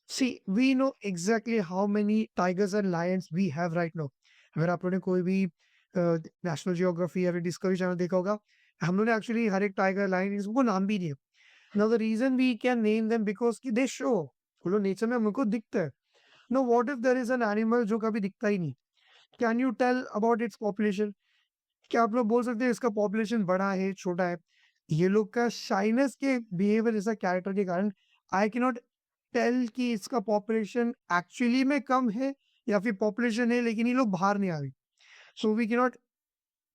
Speaker 1: See, we know exactly how many tigers and lions we have right now. अगर आप लोगों ने कोई भी नेशनल जियोग्राफी या फिर डिस्कवरी चैनल देखा होगा, हम लोगों ने एक्चुअली हर एक टाइगर, लायन, इसको नाम भी दिए. Now the reason we can name them because कि दे शो, वो लोग नेचर में हमको दिखता है. No, what if there is an animal जो कभी दिखता ही नहीं? Can you tell about its population? क्या आप लोग बोल सकते हैं इसका पॉपुलेशन बड़ा है, छोटा है? ये लोग का शाइनेस के बिहेवियर, जैसा कैरेक्टर के कारण, आई कैन नॉट टेल कि इसका पॉपुलेशन एक्चुअली में कम है या फिर पॉपुलेशन है लेकिन ये लोग बाहर नहीं आ रहे. So we can not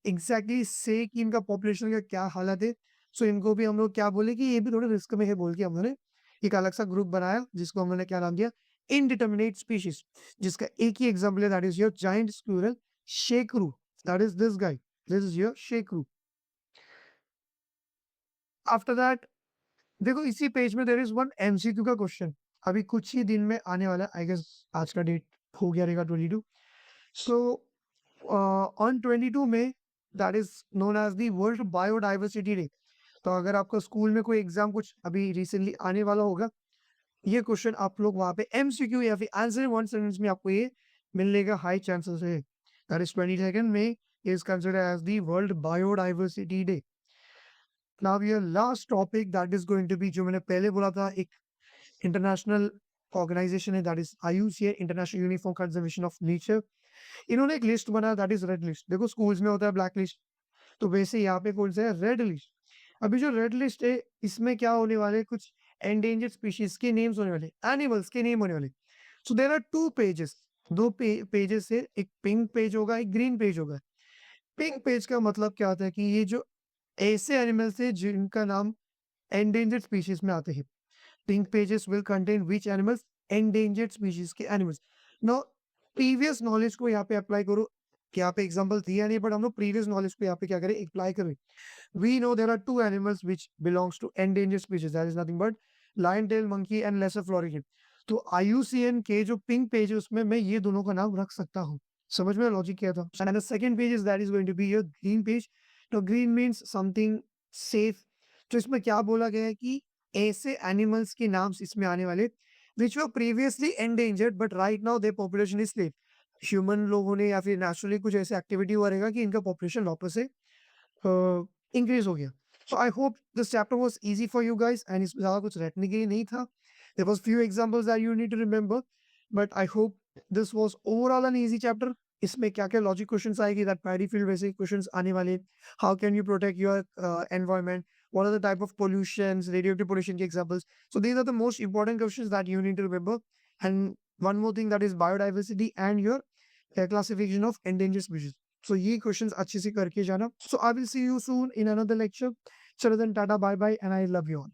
Speaker 1: exactly say कि इनका पॉपुलेशन का क्या हालत है. सो इनको भी हम लोग क्या बोले कि ये भी थोड़े रिस्क में है, बोल के हम लोगों ने एक अलग सा ग्रुप बनाया जिसको हम लोगों ने क्या नाम दिया? Indeterminate species. जिसका एक ही एग्जाम्पल है, that is your giant squirrel Shekru. That is this guy. This is your Shekru. After that, देखो इसी पेज में देयर इज वन एमसीक्यू का क्वेश्चन, अभी कुछ ही दिन में आने वाला है. आई गेस आज का डेट हो गया रहेगा 22. सो ऑन 22 में, that is known as the world biodiversity day. तो अगर आपका स्कूल में कोई एग्जाम कुछ अभी रिसेंटली आने वाला होगा, ये क्वेश्चन आप लोग वहां पे एमसीक्यू या फिर आंसर इन वन सेंटेंस में आपको ये मिलने का हाई चांसेस है. That is 22 May is considered as the world biodiversity day. Now your last topic that is going to be, जो मैंने पहले बोला था, एक इंटरनेशनल ऑर्गेनाइजेशन है, that is IUCN, international uniform conservation of nature. इन्होंने एक लिस्ट बनाया, दैट इज रेड लिस्ट. देखो स्कूल्स में होता है ब्लैक लिस्ट, तो वैसे यहाँ पे कौन सा है? Red list. अभी जो रेड लिस्ट है, इसमें क्या होने वाले? कुछ एंडेंजर्ड स्पीशीज के नेम्स होने वाले, एनिमल्स के नेम होने वाले. So there are two pages, दो पेजेस है. एक पिंक पेज होगा, एक ग्रीन पेज होगा. पिंक पेज का मतलब क्या होता है कि ये जो ऐसे एनिमल्स है जिनका नाम एंडेंजर्ड स्पीशीज में आते हैं. Pink pages will contain which animals? Endangered species के एनिमल्स. नाउ प्रीवियस नॉलेज को यहाँ पे अप्लाई करो. यहाँ पे एग्जांपल दिया नहीं, बट हम लोग प्रीवियस नॉलेज को यहाँ पे क्या करें? अप्लाई करें. We know there are two animals which belongs to endangered species, that is nothing but lion tail monkey and lesser florican. तो IUCN के जो पिंक पेज है उसमें मैं ये दोनों का नाम रख सकता हूँ. समझ में लॉजिक क्या था? And the second page is that is going to be your green page. तो ग्रीन मीन्स समथिंग सेफ. तो इसमें क्या बोला गया है कि ऐसे एनिमल्स के नाम इसमें आने वाले which were previously endangered but right now their population is safe. Human लोगों ने या फिर नेचुरली कुछ ऐसे एक्टिविटी हुआ रहेगा कि इनका पॉपुलेशन वापस से इंक्रीज हो गया. So I hope this chapter was easy for you guys, and इसमें ज़्यादा कुछ रटने के लिए नहीं था. There was few examples that you need to remember, but I hope this was overall an easy chapter. इसमें क्या क्या लॉजिक क्वेश्चंस आएगी, दैट पैडी फील्ड वैसे क्वेश्चंस आने वाले. How can you protect your environment, what are the type of pollutions, radioactive pollution के examples. So these are the most important questions that you need to remember. And one more thing, that is biodiversity and your classification of endangered species. So ये questions अच्छे से करके जाना. So I will see you soon in another lecture. Chalo then, tata, bye bye, and I love you all.